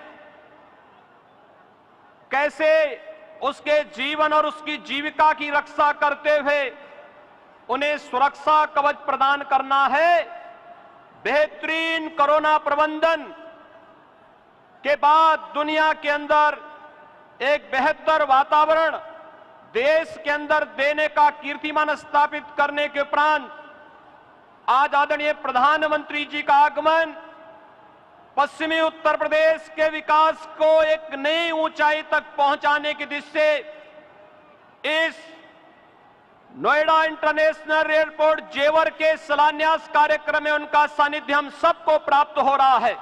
कैसे उसके जीवन और उसकी जीविका की रक्षा करते हुए उन्हें सुरक्षा कवच प्रदान करना है। बेहतरीन कोरोना प्रबंधन के बाद दुनिया के अंदर एक बेहतर वातावरण देश के अंदर देने का कीर्तिमान स्थापित करने के उपरांत आज आदरणीय प्रधानमंत्री जी का आगमन पश्चिमी उत्तर प्रदेश के विकास को एक नई ऊंचाई तक पहुंचाने की दिशा से इस नोएडा इंटरनेशनल एयरपोर्ट जेवर के शिलान्यास कार्यक्रम में उनका सानिध्य हम सबको प्राप्त हो रहा है।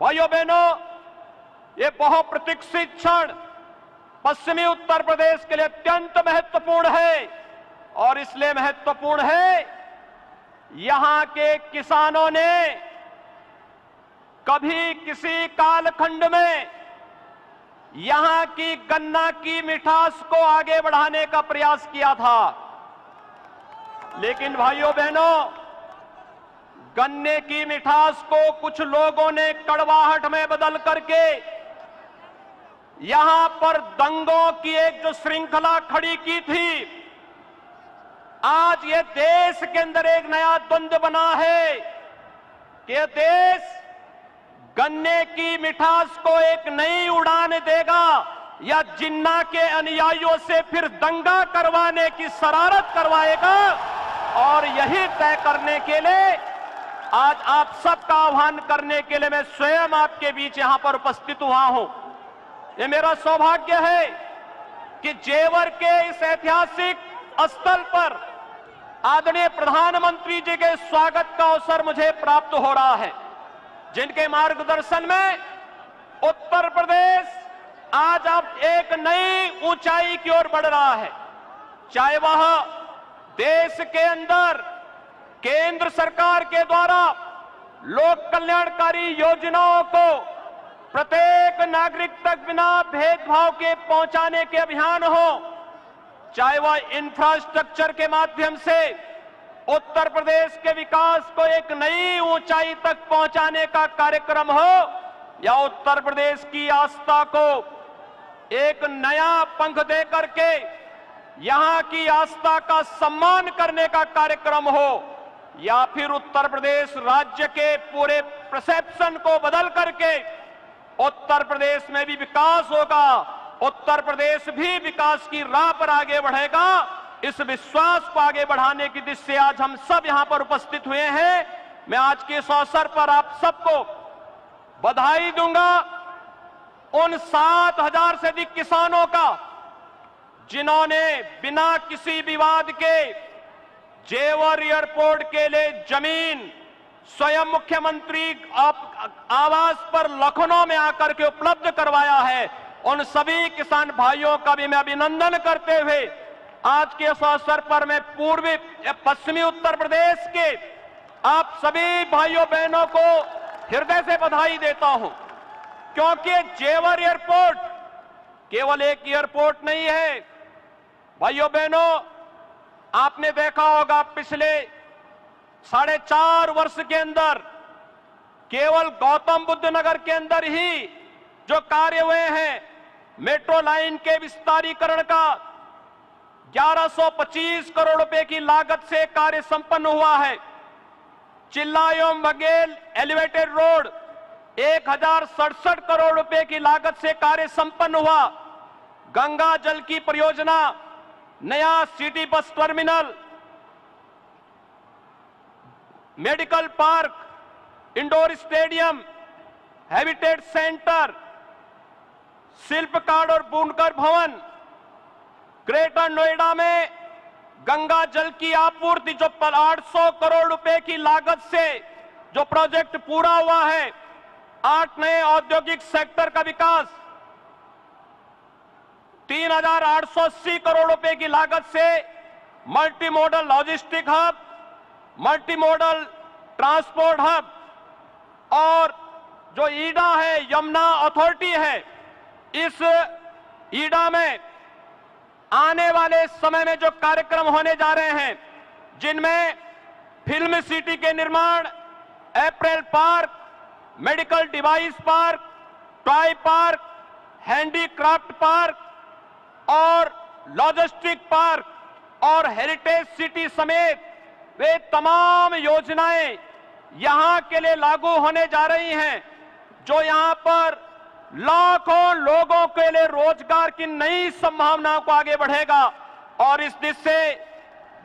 भाइयों बहनों, ये बहुप्रतीक्षित क्षण पश्चिमी उत्तर प्रदेश के लिए अत्यंत महत्वपूर्ण है और इसलिए महत्वपूर्ण है यहां के किसानों ने कभी किसी कालखंड में यहां की गन्ना की मिठास को आगे बढ़ाने का प्रयास किया था, लेकिन भाइयों बहनों, गन्ने की मिठास को कुछ लोगों ने कड़वाहट में बदल करके यहां पर दंगों की एक जो श्रृंखला खड़ी की थी, आज ये देश के अंदर एक नया द्वंद्व बना है कि देश गन्ने की मिठास को एक नई उड़ान देगा या जिन्ना के अनुयायियों से फिर दंगा करवाने की शरारत करवाएगा। और यही तय करने के लिए आज आप सबका आह्वान करने के लिए मैं स्वयं आपके बीच यहां पर उपस्थित हुआ हूं। ये मेरा सौभाग्य है कि जेवर के इस ऐतिहासिक स्थल पर आदरणीय प्रधानमंत्री जी के स्वागत का अवसर मुझे प्राप्त हो रहा है, जिनके मार्गदर्शन में उत्तर प्रदेश आज अब एक नई ऊंचाई की ओर बढ़ रहा है। चाहे वह देश के अंदर केंद्र सरकार के द्वारा लोक कल्याणकारी योजनाओं को प्रत्येक नागरिक तक बिना भेदभाव के पहुंचाने के अभियान हो, चाहे वह इंफ्रास्ट्रक्चर के माध्यम से उत्तर प्रदेश के विकास को एक नई ऊंचाई तक पहुंचाने का कार्यक्रम हो, या उत्तर प्रदेश की आस्था को एक नया पंख दे करके यहां की आस्था का सम्मान करने का कार्यक्रम हो, या फिर उत्तर प्रदेश राज्य के पूरे परसेप्शन को बदल करके उत्तर प्रदेश में भी विकास होगा, उत्तर प्रदेश भी विकास की राह पर आगे बढ़ेगा, इस विश्वास को आगे बढ़ाने की दिशा से आज हम सब यहां पर उपस्थित हुए हैं। मैं आज के इस अवसर पर आप सबको बधाई दूंगा उन 7,000 से अधिक किसानों का जिन्होंने बिना किसी विवाद के जेवर एयरपोर्ट के लिए जमीन स्वयं मुख्यमंत्री आवास पर लखनऊ में आकर के उपलब्ध करवाया है। उन सभी किसान भाइयों का भी मैं अभिनंदन करते हुए आज के इस अवसर पर मैं पूर्वी पश्चिमी उत्तर प्रदेश के आप सभी भाइयों बहनों को हृदय से बधाई देता हूं, क्योंकि जेवर एयरपोर्ट केवल एक एयरपोर्ट नहीं है। भाइयों बहनों, आपने देखा होगा पिछले 4.5 वर्ष के अंदर केवल गौतम बुद्ध नगर के अंदर ही जो कार्य हुए हैं, मेट्रो लाइन के विस्तारीकरण का 1125 करोड़ रुपए की लागत से कार्य संपन्न हुआ है। चिल्लायम बघेल एलिवेटेड रोड 1067 करोड़ रुपए की लागत से कार्य संपन्न हुआ। गंगा जल की परियोजना, नया city bus terminal, medical park, indoor stadium, habitat centre, शिल्पकार और बुनकर भवन, ग्रेटर नोएडा में गंगा जल की आपूर्ति जो 800 करोड़ रुपए की लागत से जो प्रोजेक्ट पूरा हुआ है, 8 नए औद्योगिक सेक्टर का विकास, 3,880 करोड़ रुपए की लागत से multi modal logistic hub, multi modal transport hub, और जो ईडा है, यमुना अथॉरिटी है, इस ईडा में आने वाले समय में जो कार्यक्रम होने जा रहे हैं, जिनमें फिल्म सिटी के निर्माण, apparel park, medical device park, toy park, handicraft park और लॉजिस्टिक पार्क और हेरिटेज सिटी समेत वे तमाम योजनाएं यहां के लिए लागू होने जा रही हैं, जो यहां पर लाखों लोगों के लिए रोजगार की नई संभावनाओं को आगे बढ़ेगा। और इस दिशा से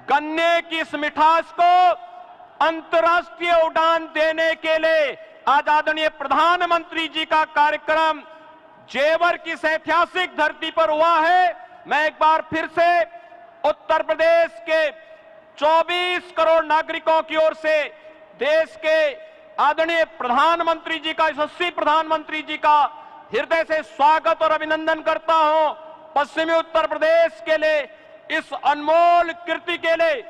गन्ने की इस मिठास को अंतर्राष्ट्रीय उड़ान देने के लिए आज आदरणीय प्रधानमंत्री जी का कार्यक्रम जेवर की इस ऐतिहासिक धरती पर हुआ है। मैं एक बार फिर से उत्तर प्रदेश के 24 करोड़ नागरिकों की ओर से देश के आदरणीय प्रधानमंत्री जी का, यशस्वी प्रधानमंत्री जी का हृदय से स्वागत और अभिनंदन करता हूं। पश्चिमी उत्तर प्रदेश के लिए इस अनमोल कृति के लिए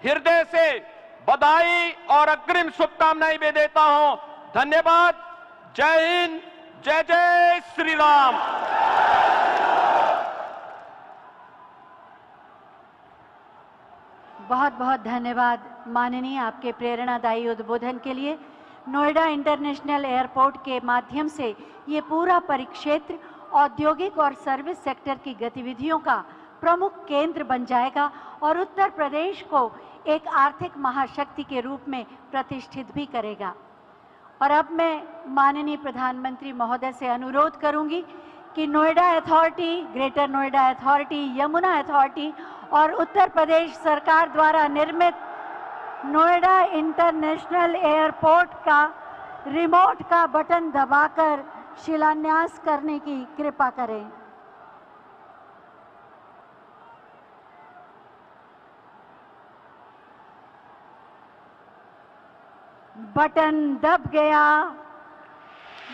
हृदय से बधाई और अग्रिम शुभकामनाएं भी देता हूं। धन्यवाद। जय हिंद, जय जय श्री राम। बहुत बहुत धन्यवाद माननीय, आपके प्रेरणादायी उद्बोधन के लिए। नोएडा इंटरनेशनल एयरपोर्ट के माध्यम से ये पूरा परिक्षेत्र औद्योगिक और सर्विस सेक्टर की गतिविधियों का प्रमुख केंद्र बन जाएगा और उत्तर प्रदेश को एक आर्थिक महाशक्ति के रूप में प्रतिष्ठित भी करेगा। और अब मैं माननीय प्रधानमंत्री महोदय से अनुरोध करूंगी कि Noida authority, greater Noida authority, Yamuna authority और उत्तर प्रदेश सरकार द्वारा निर्मित नोएडा इंटरनेशनल एयरपोर्ट का रिमोट का बटन दबाकर शिलान्यास करने की कृपा करें। बटन दब गया।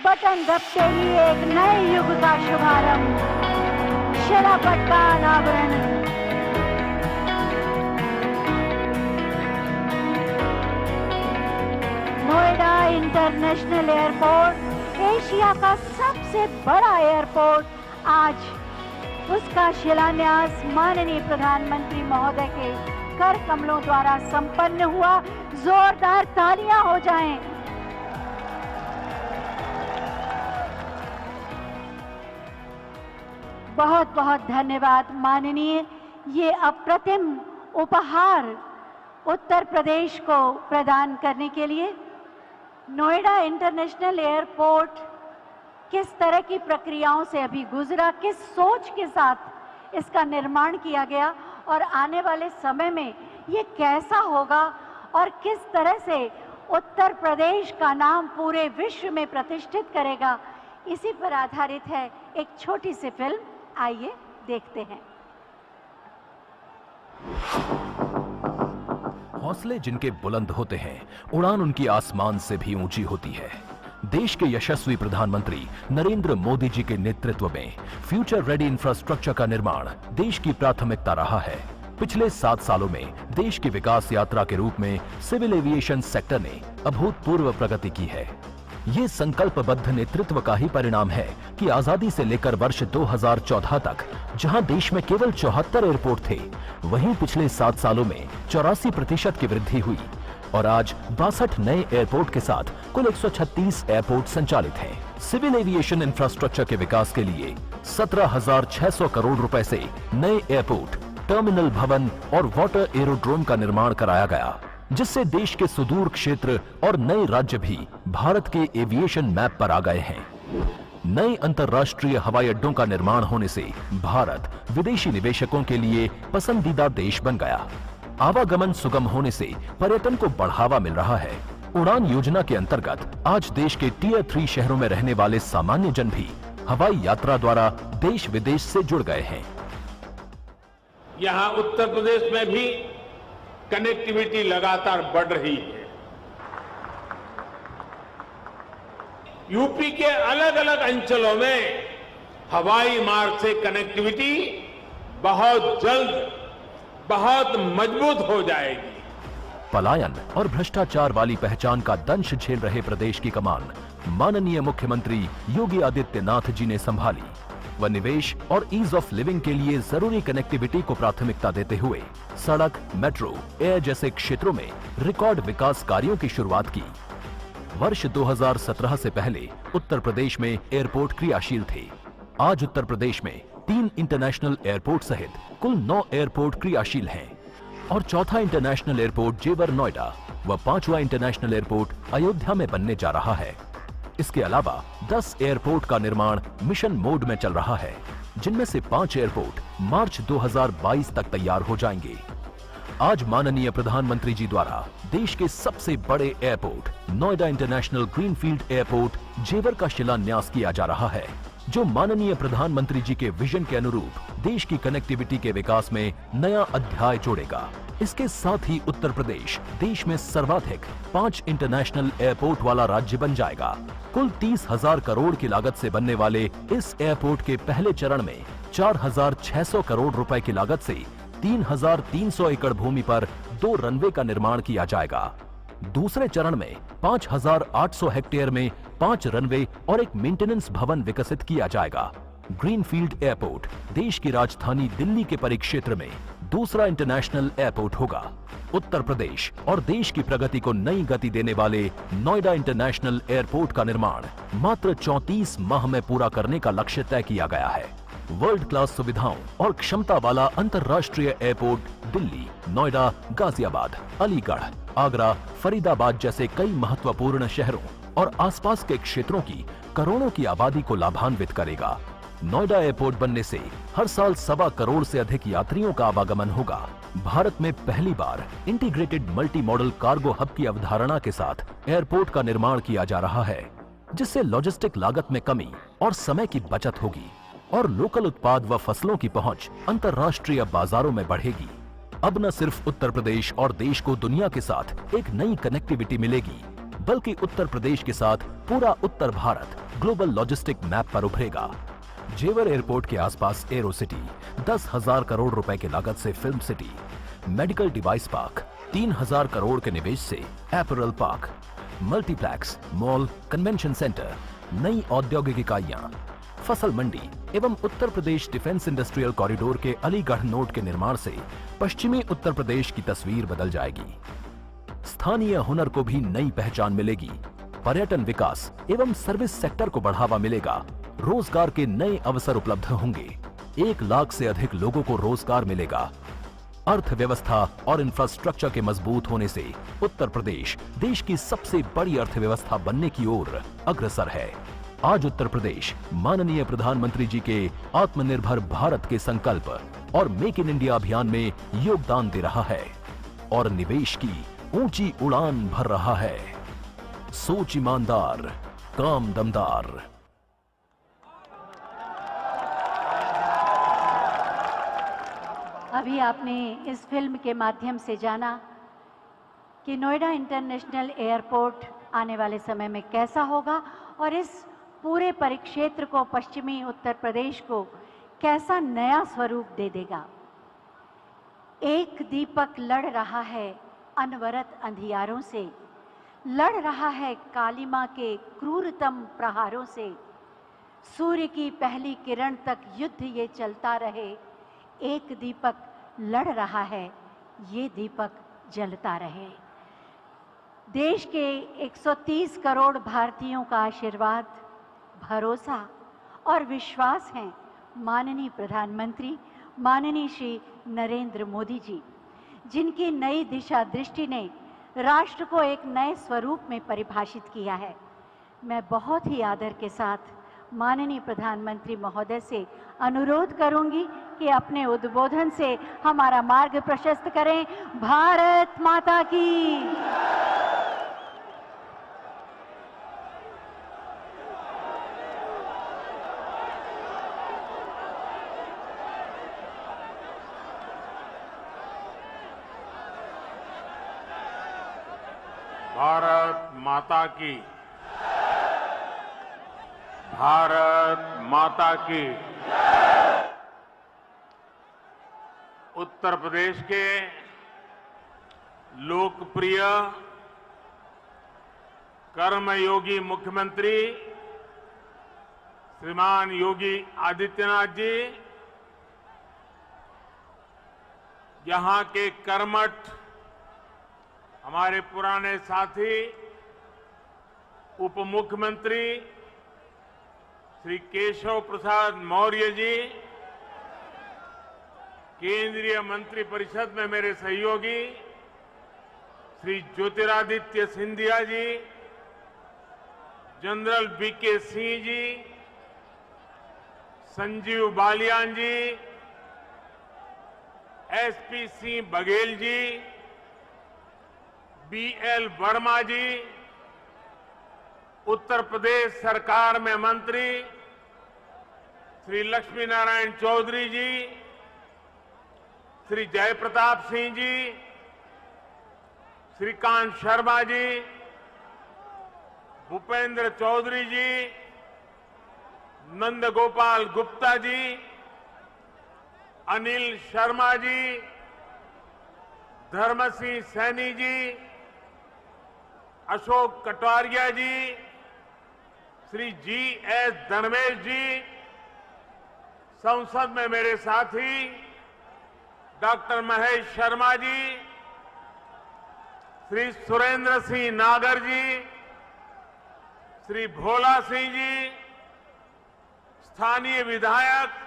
बटन दबते ही एक नए युग का शुभारंभ, शिलापट का अनावरण। नोएडा इंटरनेशनल एयरपोर्ट एशिया का सबसे बड़ा एयरपोर्ट, आज उसका शिलान्यास माननीय प्रधानमंत्री महोदय के कर कमलों द्वारा संपन्न हुआ। जोरदार तालियां हो जाएं। बहुत बहुत धन्यवाद माननीय। ये अप्रतिम उपहार उत्तर प्रदेश को प्रदान करने के लिए। नोएडा इंटरनेशनल एयरपोर्ट किस तरह की प्रक्रियाओं से अभी गुजरा, किस सोच के साथ इसका निर्माण किया गया और आने वाले समय में ये कैसा होगा और किस तरह से उत्तर प्रदेश का नाम पूरे विश्व में प्रतिष्ठित करेगा, इसी पर आधारित है एक छोटी सी फिल्म। आइए देखते हैं। हौसले जिनके बुलंद होते हैं, उड़ान उनकी आसमान से भी ऊंची होती है। देश के यशस्वी प्रधानमंत्री नरेंद्र मोदी जी के नेतृत्व में फ्यूचर रेडी इंफ्रास्ट्रक्चर का निर्माण देश की प्राथमिकता रहा है। पिछले 7 सालों में देश की विकास यात्रा के रूप में सिविल एविएशन सेक्टर ने अभूतपूर्व प्रगति की है। ये संकल्पबद्ध नेतृत्व का ही परिणाम है कि आजादी से लेकर वर्ष 2014 तक जहां देश में केवल 74 एयरपोर्ट थे, वहीं पिछले 7 सालों में 84% की वृद्धि हुई और आज 62 नए एयरपोर्ट के साथ कुल 136 एयरपोर्ट संचालित हैं। सिविल एविएशन इंफ्रास्ट्रक्चर के विकास के लिए 17,600 करोड़ रुपए से नए एयरपोर्ट, टर्मिनल भवन और वाटर एरोड्रोम का निर्माण कराया गया, जिससे देश के सुदूर क्षेत्र और नए राज्य भी भारत के एविएशन मैप पर आ गए हैं। नए अंतर्राष्ट्रीय हवाई अड्डों का निर्माण होने से भारत विदेशी निवेशकों के लिए पसंदीदा देश बन गया। आवागमन सुगम होने से पर्यटन को बढ़ावा मिल रहा है। उड़ान योजना के अंतर्गत आज देश के टियर 3 शहरों में रहने वाले सामान्य जन भी हवाई यात्रा द्वारा देश विदेश से जुड़ गए हैं। यहाँ उत्तर प्रदेश में भी कनेक्टिविटी लगातार बढ़ रही है। यूपी के अलग अलग अंचलों में हवाई मार्ग से कनेक्टिविटी बहुत जल्द बहुत मजबूत हो जाएगी। पलायन और भ्रष्टाचार वाली पहचान का दंश झेल रहे प्रदेश की कमान माननीय मुख्यमंत्री योगी आदित्यनाथ जी ने संभाली व निवेश और ईज ऑफ लिविंग के लिए जरूरी कनेक्टिविटी को प्राथमिकता देते हुए सड़क, मेट्रो, एयर जैसे क्षेत्रों में रिकॉर्ड विकास कार्यों की शुरुआत की। वर्ष 2017 से पहले उत्तर प्रदेश में एयरपोर्ट क्रियाशील थे। आज उत्तर प्रदेश में 3 इंटरनेशनल एयरपोर्ट सहित कुल 9 एयरपोर्ट क्रियाशील हैं और चौथा इंटरनेशनल एयरपोर्ट जेवर नोएडा व 5वां इंटरनेशनल एयरपोर्ट अयोध्या में बनने जा रहा है। इसके अलावा 10 एयरपोर्ट का निर्माण मिशन मोड में चल रहा है, जिनमें से 5 एयरपोर्ट मार्च 2022 तक तैयार हो जाएंगे। आज माननीय प्रधानमंत्री जी द्वारा देश के सबसे बड़े airport Noida international greenfield airport जेवर का शिलान्यास किया जा रहा है, जो माननीय प्रधानमंत्री जी के विजन के अनुरूप देश की कनेक्टिविटी के विकास में नया अध्याय जोड़ेगा। इसके साथ ही उत्तर प्रदेश देश में सर्वाधिक 5 इंटरनेशनल एयरपोर्ट वाला राज्य बन जाएगा। कुल 30,000 करोड़ की लागत से बनने वाले इस एयरपोर्ट के पहले चरण में 4,600 करोड़ रुपए की लागत से 3,300 एकड़ भूमि पर 2 रनवे का निर्माण किया जाएगा। दूसरे चरण में 5,800 हेक्टेयर में 5 रनवे और एक मेंटेनेंस भवन विकसित किया जाएगा। ग्रीनफील्ड एयरपोर्ट देश की राजधानी दिल्ली के परिक्षेत्र में दूसरा इंटरनेशनल एयरपोर्ट होगा। उत्तर प्रदेश और देश की प्रगति को नई गति देने वाले नोएडा इंटरनेशनल एयरपोर्ट का निर्माण मात्र 34 माह में पूरा करने का लक्ष्य तय किया गया है। वर्ल्ड क्लास सुविधाओं और क्षमता वाला अंतर्राष्ट्रीय एयरपोर्ट दिल्ली, नोएडा, गाजियाबाद, अलीगढ़, आगरा, फरीदाबाद जैसे कई महत्वपूर्ण शहरों और आसपास के क्षेत्रों की करोड़ों की आबादी को लाभान्वित करेगा। नोएडा एयरपोर्ट बनने से हर साल 1.25 करोड़ से अधिक यात्रियों का आवागमन होगा। भारत में पहली बार integrated multi modal cargo hub की अवधारणा के साथ एयरपोर्ट का निर्माण किया जा रहा है, जिससे लॉजिस्टिक लागत में कमी और समय की बचत होगी और लोकल उत्पाद व फसलों की पहुंच अंतर्राष्ट्रीय बाजारों में बढ़ेगी। अब न सिर्फ उत्तर प्रदेश और देश को दुनिया के साथ एक नई कनेक्टिविटी मिलेगी, बल्कि उत्तर प्रदेश के साथ पूरा उत्तर भारत ग्लोबल लॉजिस्टिक मैप पर उभरेगा। जेवर एयरपोर्ट के आसपास एरो सिटी, 10,000 करोड़ रुपए की लागत से film city, medical device park, 3,000 crore के निवेश से apparel park, multiplex, mall, convention centre, नई औद्योगिक इकाइयां, फसल मंडी एवं Uttar Pradesh defence industrial corridor के अलीगढ़ नोड के निर्माण से पश्चिमी उत्तर प्रदेश की तस्वीर बदल जाएगी। स्थानीय हुनर को भी नई पहचान मिलेगी, पर्यटन विकास एवं सर्विस सेक्टर को बढ़ावा मिलेगा, रोजगार के नए अवसर उपलब्ध होंगे, 1 लाख से अधिक लोगों को रोजगार मिलेगा। अर्थव्यवस्था और इंफ्रास्ट्रक्चर के मजबूत होने से उत्तर प्रदेश देश की सबसे बड़ी अर्थव्यवस्था बनने की ओर अग्रसर है। आज उत्तर प्रदेश माननीय प्रधानमंत्री जी के आत्मनिर्भर भारत के संकल्प और मेक इन इंडिया अभियान में योगदान दे रहा है और निवेश की ऊंची उड़ान भर रहा है। सोच ईमानदार, काम दमदार। अभी आपने इस फिल्म के माध्यम से जाना कि नोएडा इंटरनेशनल एयरपोर्ट आने वाले समय में कैसा होगा और इस पूरे परिक्षेत्र को, पश्चिमी उत्तर प्रदेश को कैसा नया स्वरूप दे देगा। एक दीपक लड़ रहा है अनवरत अंधियारों से, लड़ रहा है कालिमा के क्रूरतम प्रहारों से। सूर्य की पहली किरण तक युद्ध ये चलता रहे, एक दीपक लड़ रहा है, ये दीपक जलता रहे। देश के 130 करोड़ भारतीयों का आशीर्वाद, भरोसा और विश्वास है माननीय प्रधानमंत्री माननीय श्री नरेंद्र मोदी जी, जिनकी नई दिशा दृष्टि ने राष्ट्र को एक नए स्वरूप में परिभाषित किया है। मैं बहुत ही आदर के साथ माननीय प्रधानमंत्री महोदय से अनुरोध करूंगी कि अपने उद्बोधन से हमारा मार्ग प्रशस्त करें। भारत माता की। भारत माता की, भारत माता की। उत्तर प्रदेश के लोकप्रिय कर्मयोगी मुख्यमंत्री श्रीमान योगी आदित्यनाथ जी यहां के कर्मठ हमारे पुराने साथी उप मुख्यमंत्री श्री केशव प्रसाद मौर्य जी, केंद्रीय मंत्रिपरिषद में मेरे सहयोगी श्री ज्योतिरादित्य सिंधिया जी, जनरल वीके सिंह जी, संजीव बालियान जी, एसपी सिंह बघेल जी, बीएल वर्मा जी, उत्तर प्रदेश सरकार में मंत्री श्री लक्ष्मी नारायण चौधरी जी, श्री जयप्रताप सिंह जी, श्रीकांत शर्मा जी, भूपेंद्र चौधरी जी, नंदगोपाल गुप्ता जी, अनिल शर्मा जी, धर्मसिंह सैनी जी, अशोक कटारिया जी, श्री जी.एस. धर्मेश जी, संसद में मेरे साथी डॉक्टर महेश शर्मा जी, श्री सुरेंद्र सिंह नागर जी, श्री भोला सिंह जी, स्थानीय विधायक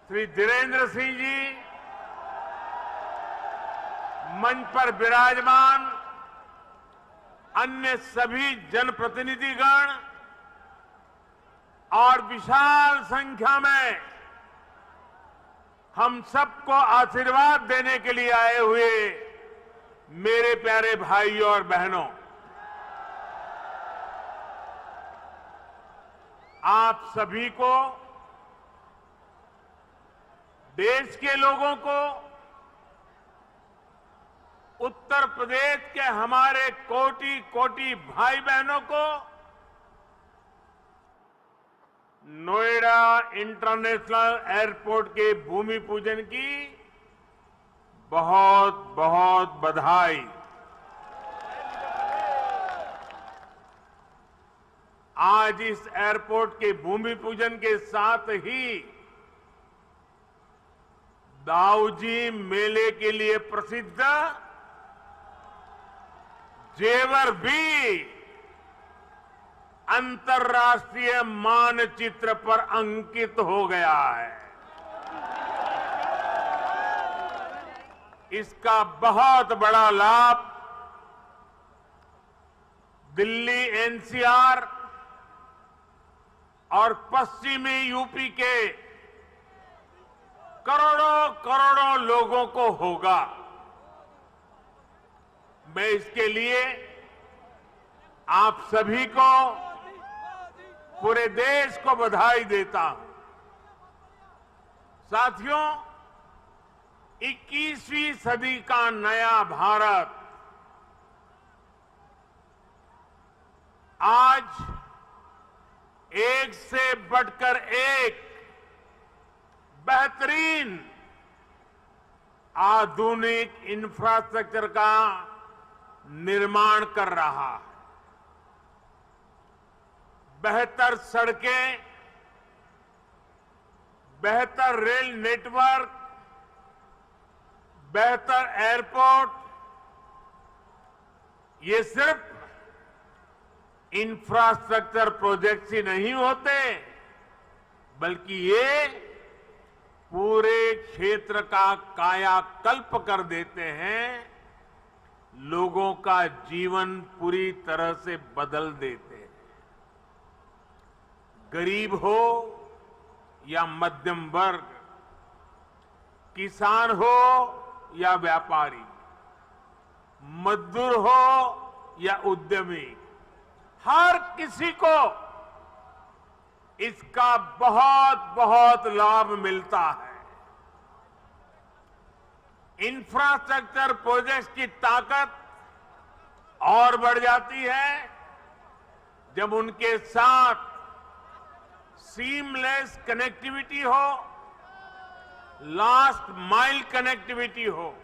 श्री धीरेन्द्र सिंह जी, मंच पर विराजमान अन्य सभी जनप्रतिनिधिगण और विशाल संख्या में हम सबको आशीर्वाद देने के लिए आए हुए मेरे प्यारे भाइयों और बहनों, आप सभी को, देश के लोगों को, उत्तर प्रदेश के हमारे कोटि कोटि भाई बहनों को नोएडा इंटरनेशनल एयरपोर्ट के भूमि पूजन की बहुत बहुत बधाई। आज इस एयरपोर्ट के भूमि पूजन के साथ ही दाऊजी मेले के लिए प्रसिद्ध जेवर भी अंतर्राष्ट्रीय मानचित्र पर अंकित हो गया है। इसका बहुत बड़ा लाभ दिल्ली एनसीआर और पश्चिमी यूपी के करोड़ों करोड़ों लोगों को होगा। मैं इसके लिए आप सभी को, पूरे देश को बधाई देता हूं। साथियों, 21वीं सदी का नया भारत आज एक से बढ़कर एक बेहतरीन आधुनिक इंफ्रास्ट्रक्चर का निर्माण कर रहा है। बेहतर सड़कें, बेहतर रेल नेटवर्क, बेहतर एयरपोर्ट, ये सिर्फ इंफ्रास्ट्रक्चर प्रोजेक्ट्स ही नहीं होते, बल्कि ये पूरे क्षेत्र का कायाकल्प कर देते हैं, लोगों का जीवन पूरी तरह से बदल देते हैं। गरीब हो या मध्यम वर्ग, किसान हो या व्यापारी, मजदूर हो या उद्यमी, हर किसी को इसका बहुत बहुत लाभ मिलता है। इंफ्रास्ट्रक्चर प्रोजेक्ट्स की ताकत और बढ़ जाती है जब उनके साथ सीमलेस कनेक्टिविटी हो, लास्ट माइल कनेक्टिविटी हो।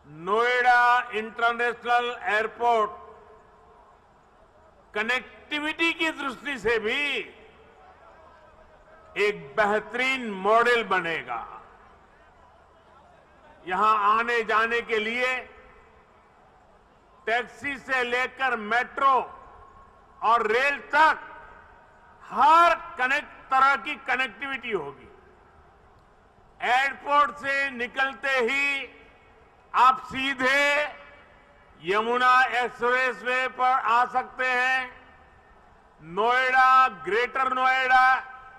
नोएडा इंटरनेशनल एयरपोर्ट कनेक्टिविटी की दृष्टि से भी एक बेहतरीन मॉडल बनेगा। यहां आने जाने के लिए टैक्सी से लेकर मेट्रो और रेल तक हर तरह की कनेक्टिविटी होगी। एयरपोर्ट से निकलते ही आप सीधे यमुना एक्सप्रेसवे पर आ सकते हैं। नोएडा, ग्रेटर नोएडा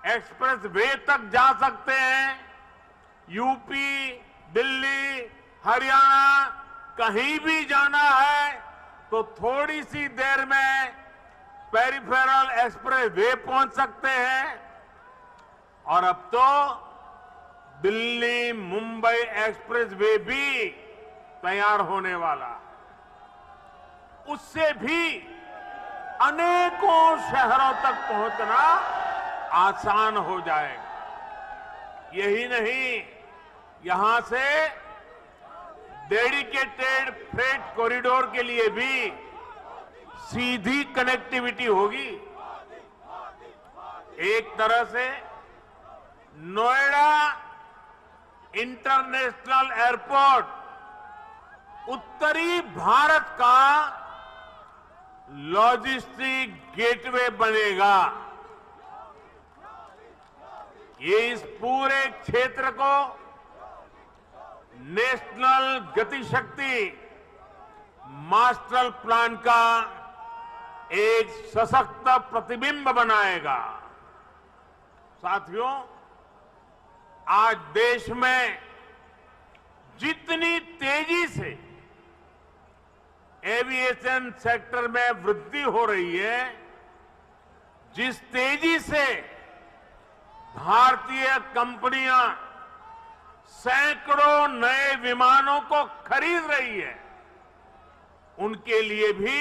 एक्सप्रेसवे तक जा सकते हैं। यूपी, दिल्ली, हरियाणा कहीं भी जाना है तो थोड़ी सी देर में पेरिफेरल एक्सप्रेसवे पहुंच सकते हैं। और अब तो दिल्ली मुंबई एक्सप्रेसवे भी तैयार होने वाला है। उससे भी अनेकों शहरों तक पहुंचना आसान हो जाएगा। यही नहीं, यहां से डेडिकेटेड फ्रेट कॉरिडोर के लिए भी सीधी कनेक्टिविटी होगी। एक तरह से नोएडा इंटरनेशनल एयरपोर्ट उत्तरी भारत का लॉजिस्टिक गेटवे बनेगा। ये इस पूरे क्षेत्र को नेशनल गतिशक्ति मास्टर प्लान का एक सशक्त प्रतिबिंब बनाएगा। साथियों, आज देश में जितनी तेजी से एविएशन सेक्टर में वृद्धि हो रही है, जिस तेजी से भारतीय कंपनियां सैकड़ों नए विमानों को खरीद रही है, उनके लिए भी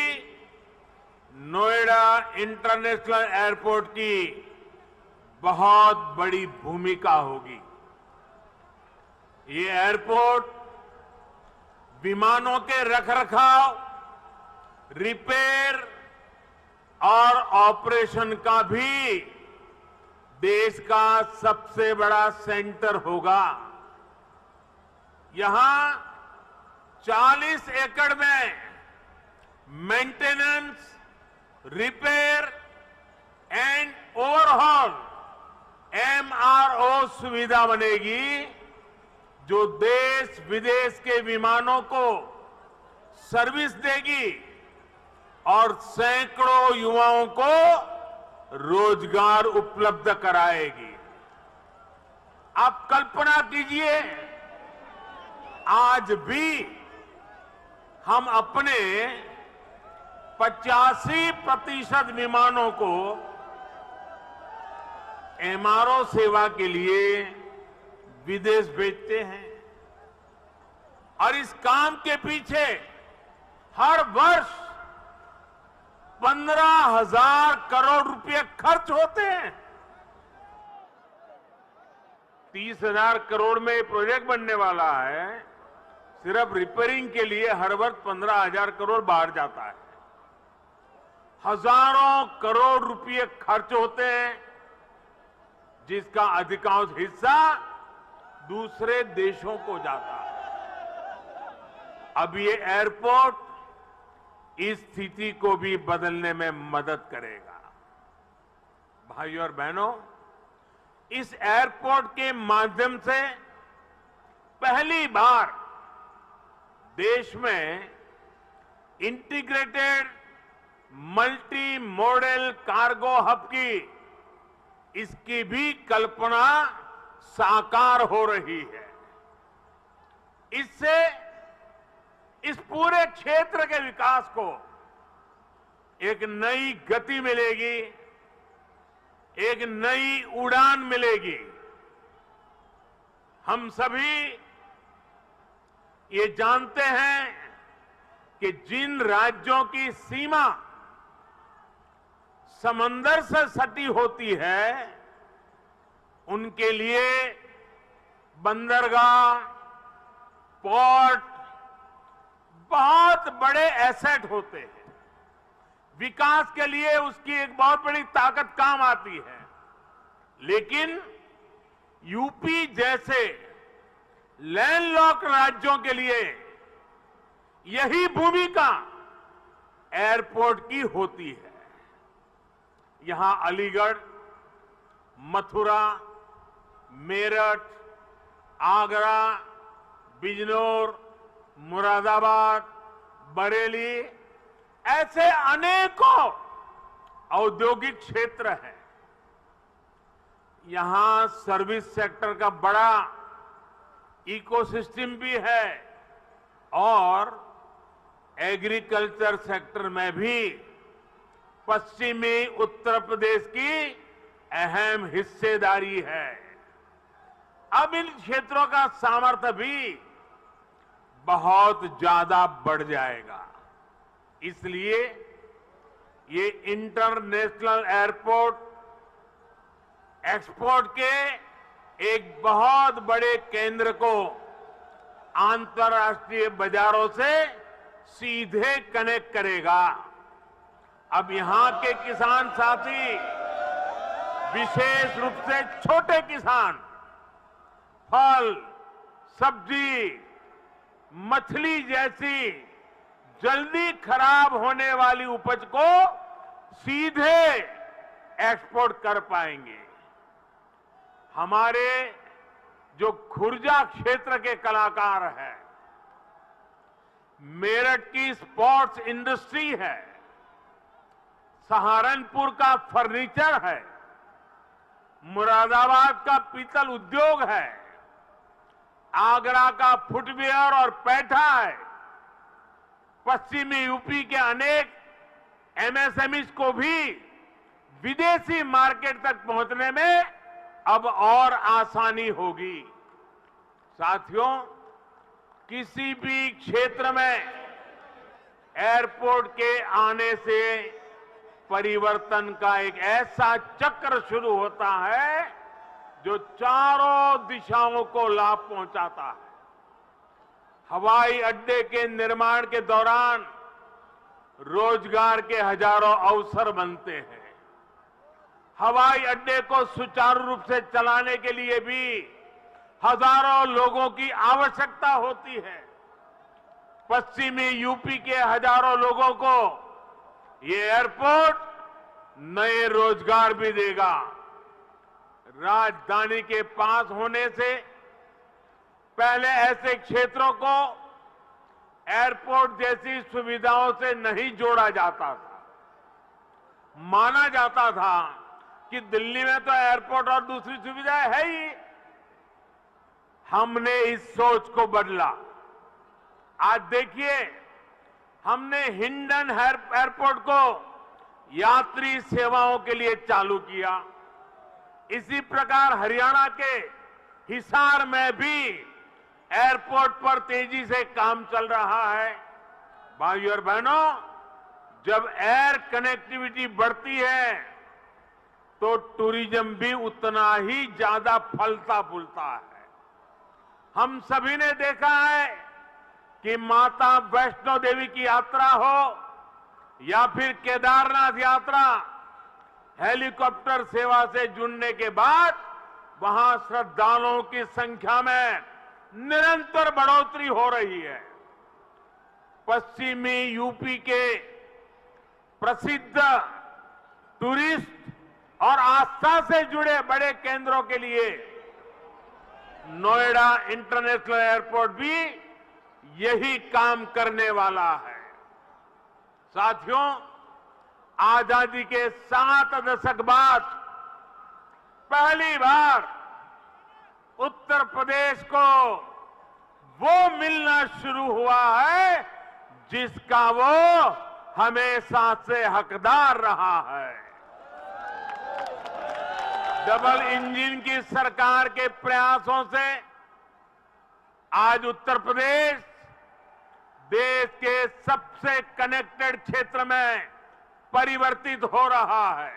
नोएडा इंटरनेशनल एयरपोर्ट की बहुत बड़ी भूमिका होगी। ये एयरपोर्ट विमानों के रखरखाव, रिपेयर और ऑपरेशन का भी देश का सबसे बड़ा सेंटर होगा। यहां 40 एकड़ में maintenance, repair and overhaul MRO सुविधा बनेगी, जो देश विदेश के विमानों को सर्विस देगी और सैकड़ों युवाओं को रोजगार उपलब्ध कराएगी। आप कल्पना कीजिए, आज भी हम अपने 85% विमानों को MRO सेवा के लिए विदेश भेजते हैं। और इस काम के पीछे हर वर्ष 15,000 करोड़ रुपए खर्च होते हैं। 30,000 करोड़ में प्रोजेक्ट बनने वाला है। सिर्फ रिपेयरिंग के लिए हर वर्ष 15,000 करोड़ बाहर जाता है। हजारों करोड़ रुपए खर्च होते हैं, जिसका अधिकांश हिस्सा दूसरे देशों को जाता है। अब ये एयरपोर्ट इस स्थिति को भी बदलने में मदद करेगा। भाइयों और बहनों, इस एयरपोर्ट के माध्यम से पहली बार देश में integrated multi modal cargo hub की इसकी भी कल्पना साकार हो रही है। इससे इस पूरे क्षेत्र के विकास को एक नई गति मिलेगी, एक नई उड़ान मिलेगी। हम सभी ये जानते हैं कि जिन राज्यों की सीमा समंदर से सटी होती है, उनके लिए बंदरगाह, पोर्ट बहुत बड़े एसेट होते हैं। विकास के लिए उसकी एक बहुत बड़ी ताकत काम आती है। लेकिन यूपी जैसे लैंडलॉक्ड राज्यों के लिए यही भूमिका एयरपोर्ट की होती है। यहां अलीगढ़, मथुरा, मेरठ, आगरा, बिजनौर, मुरादाबाद, बरेली, ऐसे अनेकों औद्योगिक क्षेत्र हैं। यहां सर्विस सेक्टर का बड़ा इकोसिस्टम भी है और एग्रीकल्चर सेक्टर में भी पश्चिमी उत्तर प्रदेश की अहम हिस्सेदारी है। अब इन क्षेत्रों का सामर्थ्य भी बहुत ज्यादा बढ़ जाएगा। इसलिए ये इंटरनेशनल एयरपोर्ट एक्सपोर्ट के एक बहुत बड़े केंद्र को अंतर्राष्ट्रीय बाजारों से सीधे कनेक्ट करेगा। अब यहां के किसान साथी, विशेष रूप से छोटे किसान, फल, सब्जी, मछली जैसी जल्दी खराब होने वाली उपज को सीधे एक्सपोर्ट कर पाएंगे। हमारे जो खुर्जा क्षेत्र के कलाकार हैं, मेरठ की स्पोर्ट्स इंडस्ट्री है, सहारनपुर का फर्नीचर है, मुरादाबाद का पीतल उद्योग है, आगरा का फुटवियर और पैठा है, पश्चिमी यूपी के अनेक एमएसएमईज को भी विदेशी मार्केट तक पहुंचने में अब और आसानी होगी। साथियों, किसी भी क्षेत्र में एयरपोर्ट के आने से परिवर्तन का एक ऐसा चक्र शुरू होता है जो चारों दिशाओं को लाभ पहुंचाता है। हवाई अड्डे के निर्माण के दौरान रोजगार के हजारों अवसर बनते हैं। हवाई अड्डे को सुचारू रूप से चलाने के लिए भी हजारों लोगों की आवश्यकता होती है। पश्चिमी यूपी के हजारों लोगों को ये एयरपोर्ट नए रोजगार भी देगा। राजधानी के पास होने से पहले ऐसे क्षेत्रों को एयरपोर्ट जैसी सुविधाओं से नहीं जोड़ा जाता था। माना जाता था कि दिल्ली में तो एयरपोर्ट और दूसरी सुविधाएं है ही। हमने इस सोच को बदला। आज देखिए, हमने हिंडन एयरपोर्ट को यात्री सेवाओं के लिए चालू किया। इसी प्रकार हरियाणा के हिसार में भी एयरपोर्ट पर तेजी से काम चल रहा है। भाइयों और बहनों, जब एयर कनेक्टिविटी बढ़ती है तो टूरिज्म भी उतना ही ज्यादा फलता फूलता है। हम सभी ने देखा है कि माता वैष्णो देवी की यात्रा हो या फिर केदारनाथ यात्रा, हेलीकॉप्टर सेवा से जुड़ने के बाद वहां श्रद्धालुओं की संख्या में निरंतर बढ़ोतरी हो रही है। पश्चिमी यूपी के प्रसिद्ध टूरिस्ट और आस्था से जुड़े बड़े केंद्रों के लिए नोएडा इंटरनेशनल एयरपोर्ट भी यही काम करने वाला है। साथियों, आजादी के 7 दशक बाद पहली बार उत्तर प्रदेश को वो मिलना शुरू हुआ है जिसका वो हमेशा से हकदार रहा है। डबल इंजन की सरकार के प्रयासों से आज उत्तर प्रदेश देश के सबसे कनेक्टेड क्षेत्र में परिवर्तित हो रहा है।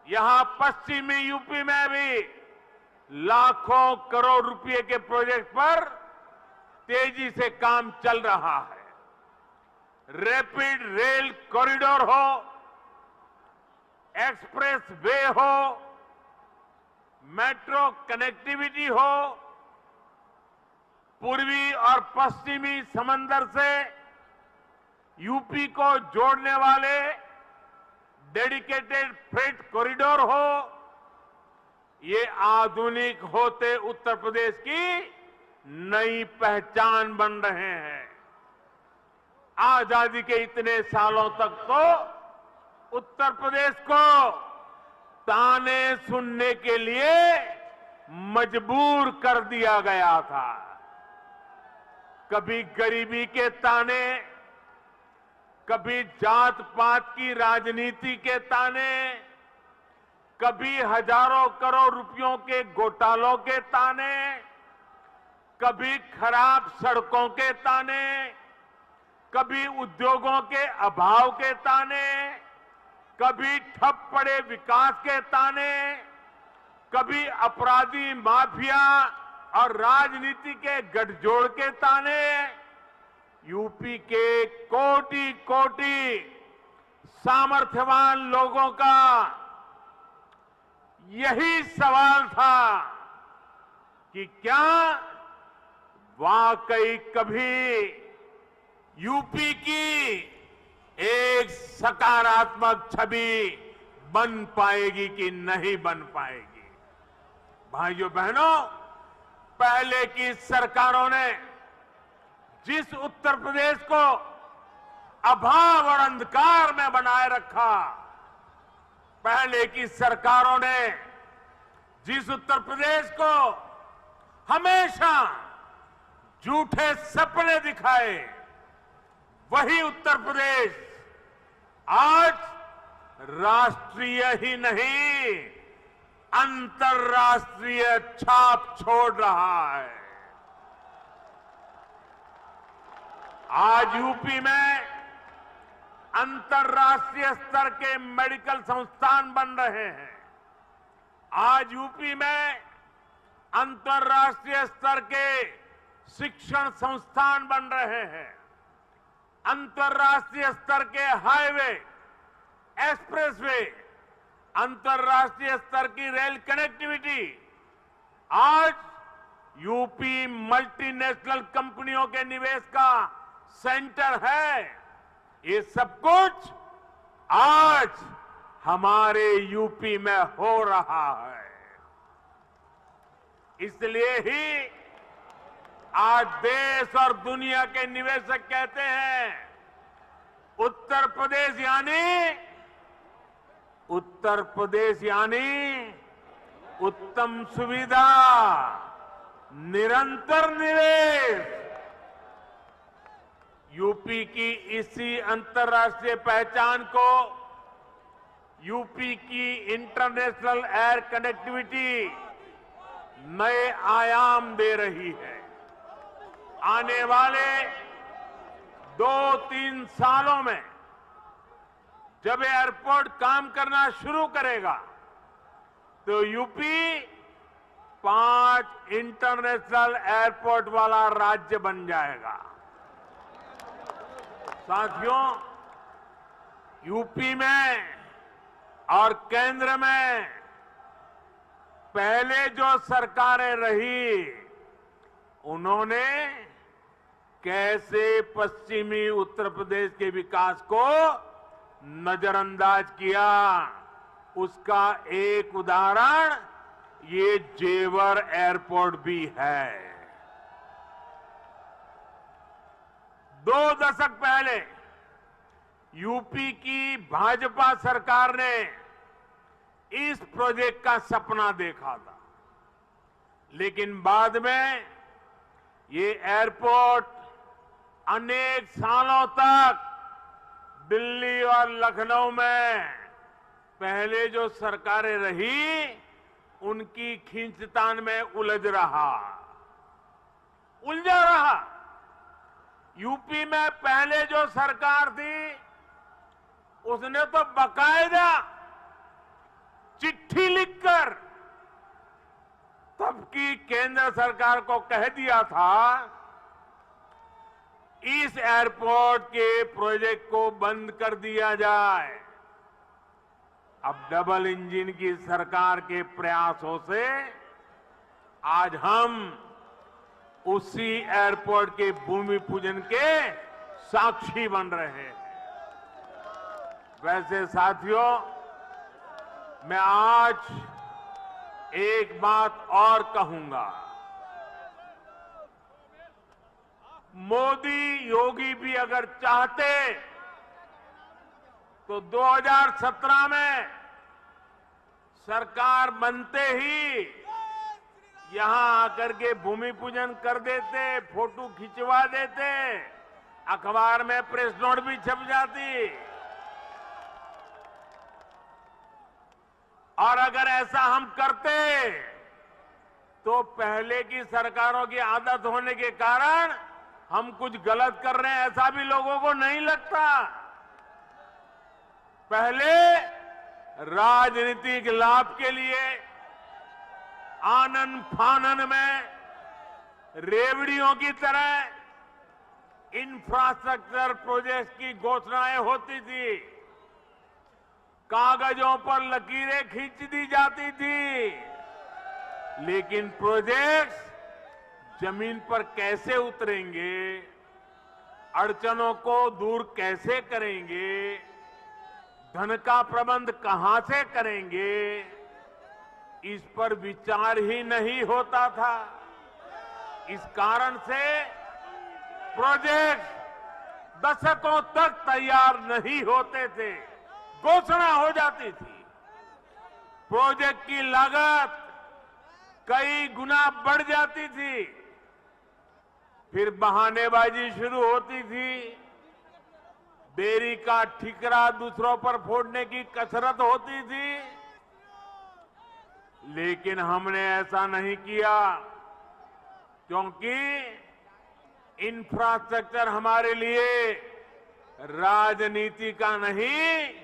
यहां पश्चिमी यूपी में भी लाखों करोड़ रुपए के प्रोजेक्ट पर तेजी से काम चल रहा है। रैपिड रेल कॉरिडोर हो, एक्सप्रेस वे हो, मेट्रो कनेक्टिविटी हो, पूर्वी और पश्चिमी समंदर से यूपी को जोड़ने वाले डेडिकेटेड फ्रेट कॉरिडोर हो, ये आधुनिक होते उत्तर प्रदेश की नई पहचान बन रहे हैं। आजादी के इतने सालों तक तो उत्तर प्रदेश को ताने सुनने के लिए मजबूर कर दिया गया था। कभी गरीबी के ताने, कभी जात पात की राजनीति के ताने, कभी हजारों करोड़ रुपयों के घोटालों के ताने, कभी खराब सड़कों के ताने, कभी उद्योगों के अभाव के ताने, कभी ठप पड़े विकास के ताने, कभी अपराधी माफिया और राजनीति के गठजोड़ के ताने। यूपी के कोटि कोटि सामर्थ्यवान लोगों का यही सवाल था कि क्या वाकई कभी यूपी की एक सकारात्मक छवि बन पाएगी कि नहीं बन पाएगी। भाइयों बहनों, पहले की सरकारों ने जिस उत्तर प्रदेश को अभाव और अंधकार में बनाए रखा, पहले की सरकारों ने जिस उत्तर प्रदेश को हमेशा झूठे सपने दिखाए, वही उत्तर प्रदेश आज राष्ट्रीय ही नहीं अंतर्राष्ट्रीय छाप छोड़ रहा है। आज यूपी में अंतर्राष्ट्रीय स्तर के मेडिकल संस्थान बन रहे हैं। आज यूपी में अंतर्राष्ट्रीय स्तर के शिक्षण संस्थान बन रहे हैं। अंतर्राष्ट्रीय स्तर के हाईवे, एक्सप्रेसवे, अंतर्राष्ट्रीय स्तर की रेल कनेक्टिविटी, आज यूपी मल्टीनेशनल कंपनियों के निवेश का सेंटर है। ये सब कुछ आज हमारे यूपी में हो रहा है। इसलिए ही आज देश और दुनिया के निवेशक कहते हैं, उत्तर प्रदेश यानी उत्तम सुविधा, निरंतर निवेश। यूपी की इसी अंतर्राष्ट्रीय पहचान को यूपी की इंटरनेशनल एयर कनेक्टिविटी नए आयाम दे रही है। आने वाले 2-3 सालों में जब एयरपोर्ट काम करना शुरू करेगा तो यूपी 5 इंटरनेशनल एयरपोर्ट वाला राज्य बन जाएगा। साथियों, यूपी में और केंद्र में पहले जो सरकारें रही, उन्होंने कैसे पश्चिमी उत्तर प्रदेश के विकास को नजरअंदाज किया, उसका एक उदाहरण ये जेवर एयरपोर्ट भी है। 2 दशक पहले यूपी की भाजपा सरकार ने इस प्रोजेक्ट का सपना देखा था, लेकिन बाद में ये एयरपोर्ट अनेक सालों तक दिल्ली और लखनऊ में पहले जो सरकारें रही, उनकी खींचतान में उलझा रहा। यूपी में पहले जो सरकार थी, उसने तो बाकायदा चिट्ठी लिखकर तब की केंद्र सरकार को कह दिया था, इस एयरपोर्ट के प्रोजेक्ट को बंद कर दिया जाए। अब डबल इंजन की सरकार के प्रयासों से आज हम उसी एयरपोर्ट के भूमि पूजन के साक्षी बन रहे हैं। वैसे साथियों, मैं आज एक बात और कहूंगा, मोदी योगी भी अगर चाहते तो 2017 में सरकार बनते ही यहां आकर के भूमि पूजन कर देते, फोटो खिंचवा देते, अखबार में प्रेस नोट भी छप जाती। और अगर ऐसा हम करते तो पहले की सरकारों की आदत होने के कारण हम कुछ गलत कर रहे हैं ऐसा भी लोगों को नहीं लगता। पहले राजनीतिक लाभ के लिए आनन फानन में रेवड़ियों की तरह इंफ्रास्ट्रक्चर प्रोजेक्ट की घोषणाएं होती थी, कागजों पर लकीरें खींच दी जाती थी, लेकिन प्रोजेक्ट्स जमीन पर कैसे उतरेंगे, अड़चनों को दूर कैसे करेंगे, धन का प्रबंध कहां से करेंगे, इस पर विचार ही नहीं होता था। इस कारण से प्रोजेक्ट दशकों तक तैयार नहीं होते थे, घोषणा हो जाती थी, प्रोजेक्ट की लागत कई गुना बढ़ जाती थी, फिर बहानेबाजी शुरू होती थी, देरी का ठिकरा दूसरों पर फोड़ने की कसरत होती थी। लेकिन हमने ऐसा नहीं किया, क्योंकि इंफ्रास्ट्रक्चर हमारे लिए राजनीति का नहीं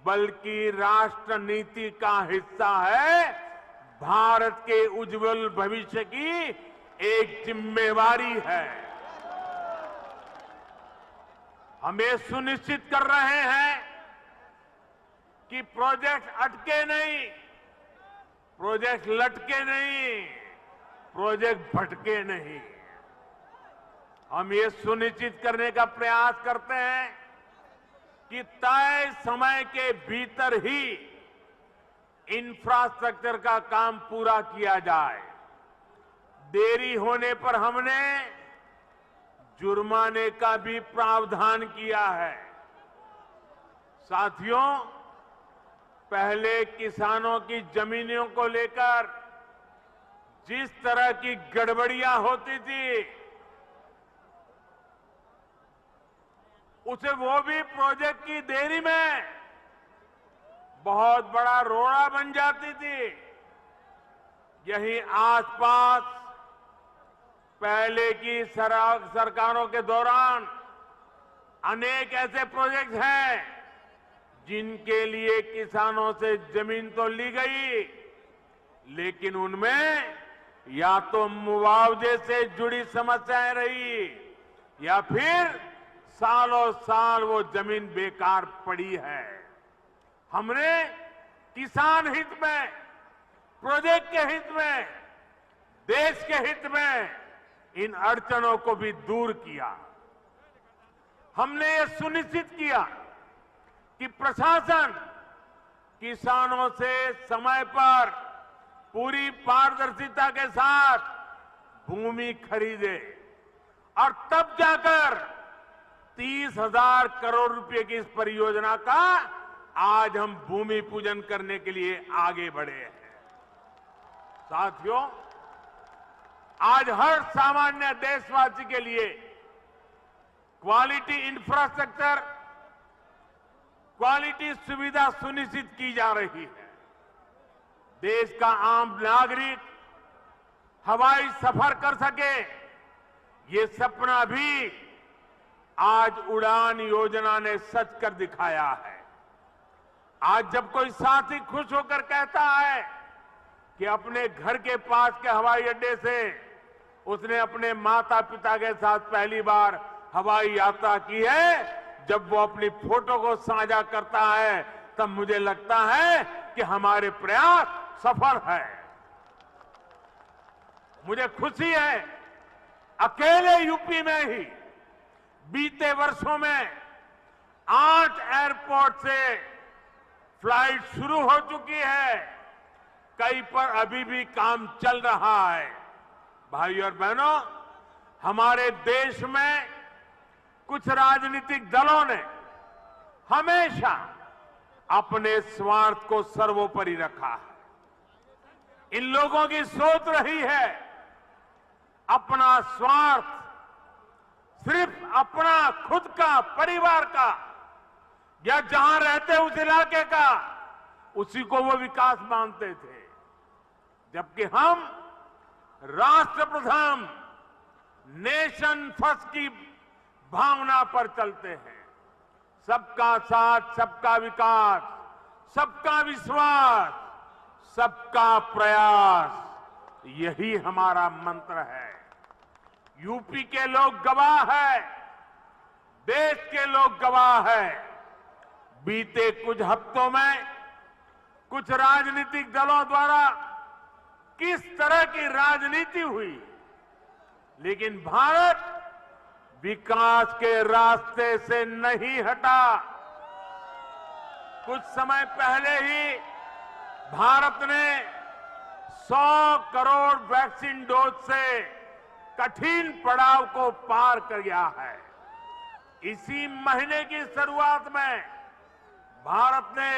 बल्कि राष्ट्र नीति का हिस्सा है, भारत के उज्जवल भविष्य की एक जिम्मेवारी है। हम ये सुनिश्चित कर रहे हैं कि प्रोजेक्ट अटके नहीं, प्रोजेक्ट लटके नहीं, प्रोजेक्ट भटके नहीं। हम ये सुनिश्चित करने का प्रयास करते हैं कि तय समय के भीतर ही इंफ्रास्ट्रक्चर का काम पूरा किया जाए। देरी होने पर हमने जुर्माने का भी प्रावधान किया है। साथियों, पहले किसानों की जमीनों को लेकर जिस तरह की गड़बड़ियां होती थी, उसे वो भी प्रोजेक्ट की देरी में बहुत बड़ा रोड़ा बन जाती थी। यही आसपास पहले की सरकारों के दौरान अनेक ऐसे प्रोजेक्ट हैं जिनके लिए किसानों से जमीन तो ली गई, लेकिन उनमें या तो मुआवजे से जुड़ी समस्याएं रही या फिर सालों साल वो जमीन बेकार पड़ी है। हमने किसान हित में, प्रोजेक्ट के हित में, देश के हित में इन अड़चनों को भी दूर किया। हमने ये सुनिश्चित किया कि प्रशासन किसानों से समय पर पूरी पारदर्शिता के साथ भूमि खरीदे और तब जाकर 30,000 करोड़ रुपए की इस परियोजना का आज हम भूमि पूजन करने के लिए आगे बढ़े हैं। साथियों, आज हर सामान्य देशवासी के लिए क्वालिटी इंफ्रास्ट्रक्चर, क्वालिटी सुविधा सुनिश्चित की जा रही है। देश का आम नागरिक हवाई सफर कर सके, ये सपना भी आज उड़ान योजना ने सच कर दिखाया है। आज जब कोई साथी खुश होकर कहता है कि अपने घर के पास के हवाई अड्डे से उसने अपने माता पिता के साथ पहली बार हवाई यात्रा की है, जब वो अपनी फोटो को साझा करता है, तब मुझे लगता है कि हमारे प्रयास सफल है। मुझे खुशी है, अकेले यूपी में ही बीते वर्षों में 8 एयरपोर्ट से फ्लाइट शुरू हो चुकी है। कई पर अभी भी काम चल रहा है। भाइयों और बहनों, हमारे देश में कुछ राजनीतिक दलों ने हमेशा अपने स्वार्थ को सर्वोपरि रखा है। इन लोगों की सोच रही है अपना स्वार्थ, सिर्फ अपना खुद का, परिवार का, या जहां रहते उस इलाके का, उसी को वो विकास मानते थे। जबकि हम राष्ट्रप्रथम, नेशन फर्स्ट की भावना पर चलते हैं। सबका साथ, सबका विकास, सबका विश्वास, सबका प्रयास, यही हमारा मंत्र है। यूपी के लोग गवाह है, देश के लोग गवाह है। बीते कुछ हफ्तों में कुछ राजनीतिक दलों द्वारा किस तरह की राजनीति हुई, लेकिन भारत विकास के रास्ते से नहीं हटा। कुछ समय पहले ही भारत ने 100 करोड़ वैक्सीन डोज से कठिन पड़ाव को पार कर गया है। इसी महीने की शुरुआत में भारत ने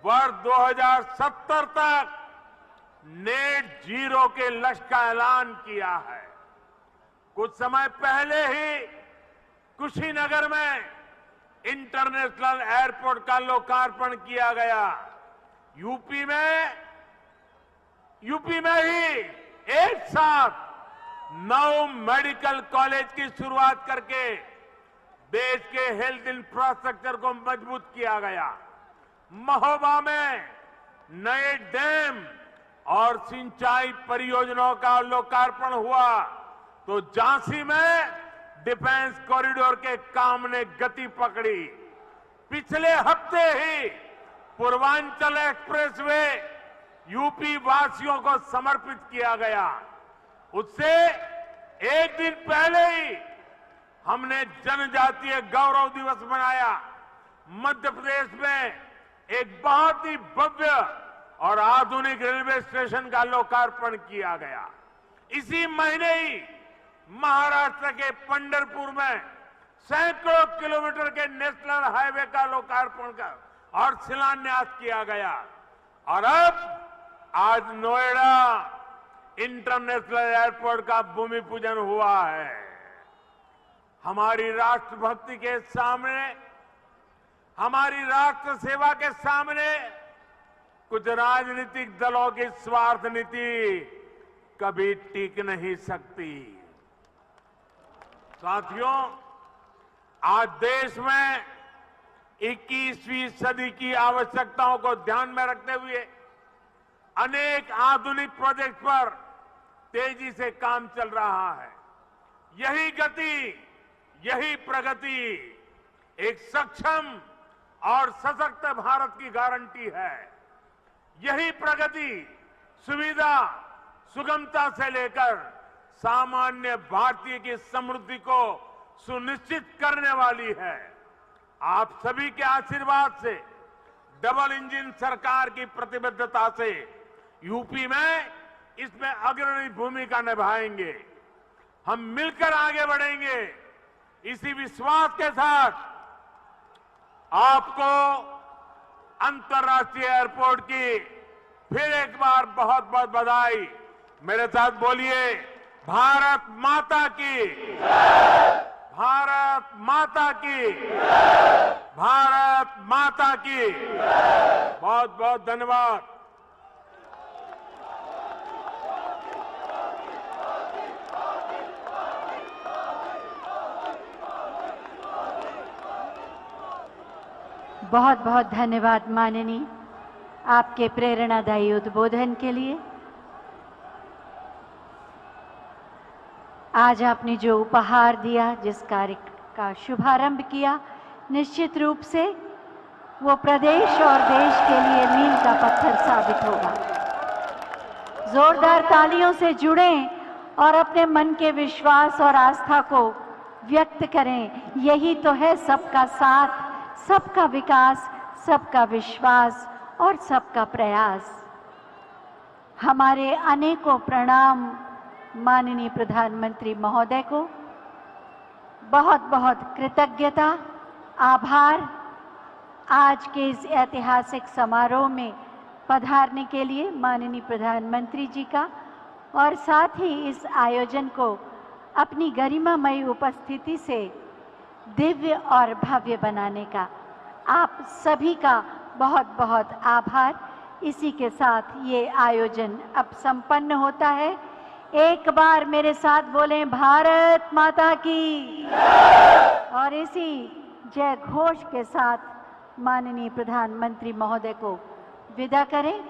वर्ष 2070 तक नेट जीरो के लक्ष्य का ऐलान किया है। कुछ समय पहले ही कुशीनगर में इंटरनेशनल एयरपोर्ट का लोकार्पण किया गया। यूपी में ही एक साथ 9 मेडिकल कॉलेज की शुरुआत करके देश के हेल्थ इंफ्रास्ट्रक्चर को मजबूत किया गया। महोबा में नए डैम और सिंचाई परियोजनाओं का लोकार्पण हुआ, तो झांसी में डिफेंस कॉरिडोर के काम ने गति पकड़ी। पिछले हफ्ते ही पूर्वांचल एक्सप्रेसवे यूपी वासियों को समर्पित किया गया। उससे एक दिन पहले ही हमने जनजातीय गौरव दिवस मनाया। मध्य प्रदेश में एक बहुत ही भव्य और आधुनिक रेलवे स्टेशन का लोकार्पण किया गया। इसी महीने ही महाराष्ट्र के पंढरपुर में सैकड़ों किलोमीटर के नेशनल हाईवे का लोकार्पण कर और शिलान्यास किया गया। और अब आज नोएडा इंटरनेशनल एयरपोर्ट का भूमि पूजन हुआ है। हमारी राष्ट्रभक्ति के सामने, हमारी राष्ट्र सेवा के सामने कुछ राजनीतिक दलों की स्वार्थ नीति कभी टिक नहीं सकती। साथियों, आज देश में 21वीं सदी की आवश्यकताओं को ध्यान में रखते हुए अनेक आधुनिक प्रोजेक्ट पर तेजी से काम चल रहा है। यही गति, यही प्रगति एक सक्षम और सशक्त भारत की गारंटी है। यही प्रगति सुविधा, सुगमता से लेकर सामान्य भारतीय की समृद्धि को सुनिश्चित करने वाली है। आप सभी के आशीर्वाद से, डबल इंजन सरकार की प्रतिबद्धता से यूपी में इसमें अग्रणी भूमिका निभाएंगे। हम मिलकर आगे बढ़ेंगे। इसी विश्वास के साथ आपको अंतर्राष्ट्रीय एयरपोर्ट की फिर एक बार बहुत बहुत बधाई। मेरे साथ बोलिए, भारत माता की, भारत माता की, भारत माता की। बहुत बहुत धन्यवाद। बहुत बहुत धन्यवाद माननीय, आपके प्रेरणादायी उद्बोधन के लिए। आज आपने जो उपहार दिया, जिस कार्य का शुभारंभ किया, निश्चित रूप से वो प्रदेश और देश के लिए मील का पत्थर साबित होगा। जोरदार तालियों से जुड़ें और अपने मन के विश्वास और आस्था को व्यक्त करें। यही तो है सबका साथ, सबका विकास, सबका विश्वास और सबका प्रयास। हमारे अनेकों प्रणाम माननीय प्रधानमंत्री महोदय को। बहुत बहुत कृतज्ञता, आभार आज के इस ऐतिहासिक समारोह में पधारने के लिए माननीय प्रधानमंत्री जी का, और साथ ही इस आयोजन को अपनी गरिमामयी उपस्थिति से दिव्य और भव्य बनाने का आप सभी का बहुत बहुत आभार। इसी के साथ ये आयोजन अब संपन्न होता है। एक बार मेरे साथ बोलें, भारत माता की। और इसी जय घोष के साथ माननीय प्रधानमंत्री महोदय को विदा करें।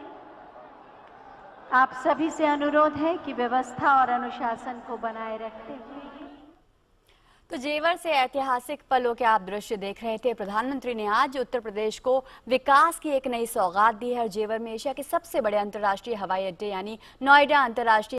आप सभी से अनुरोध है कि व्यवस्था और अनुशासन को बनाए रखते हुए। तो जेवर से ऐतिहासिक पलों के आप दृश्य देख रहे थे। प्रधानमंत्री ने आज उत्तर प्रदेश को विकास की एक नई सौगात दी है और जेवर में एशिया के सबसे बड़े अंतर्राष्ट्रीय हवाई अड्डे यानी नोएडा अंतर्राष्ट्रीय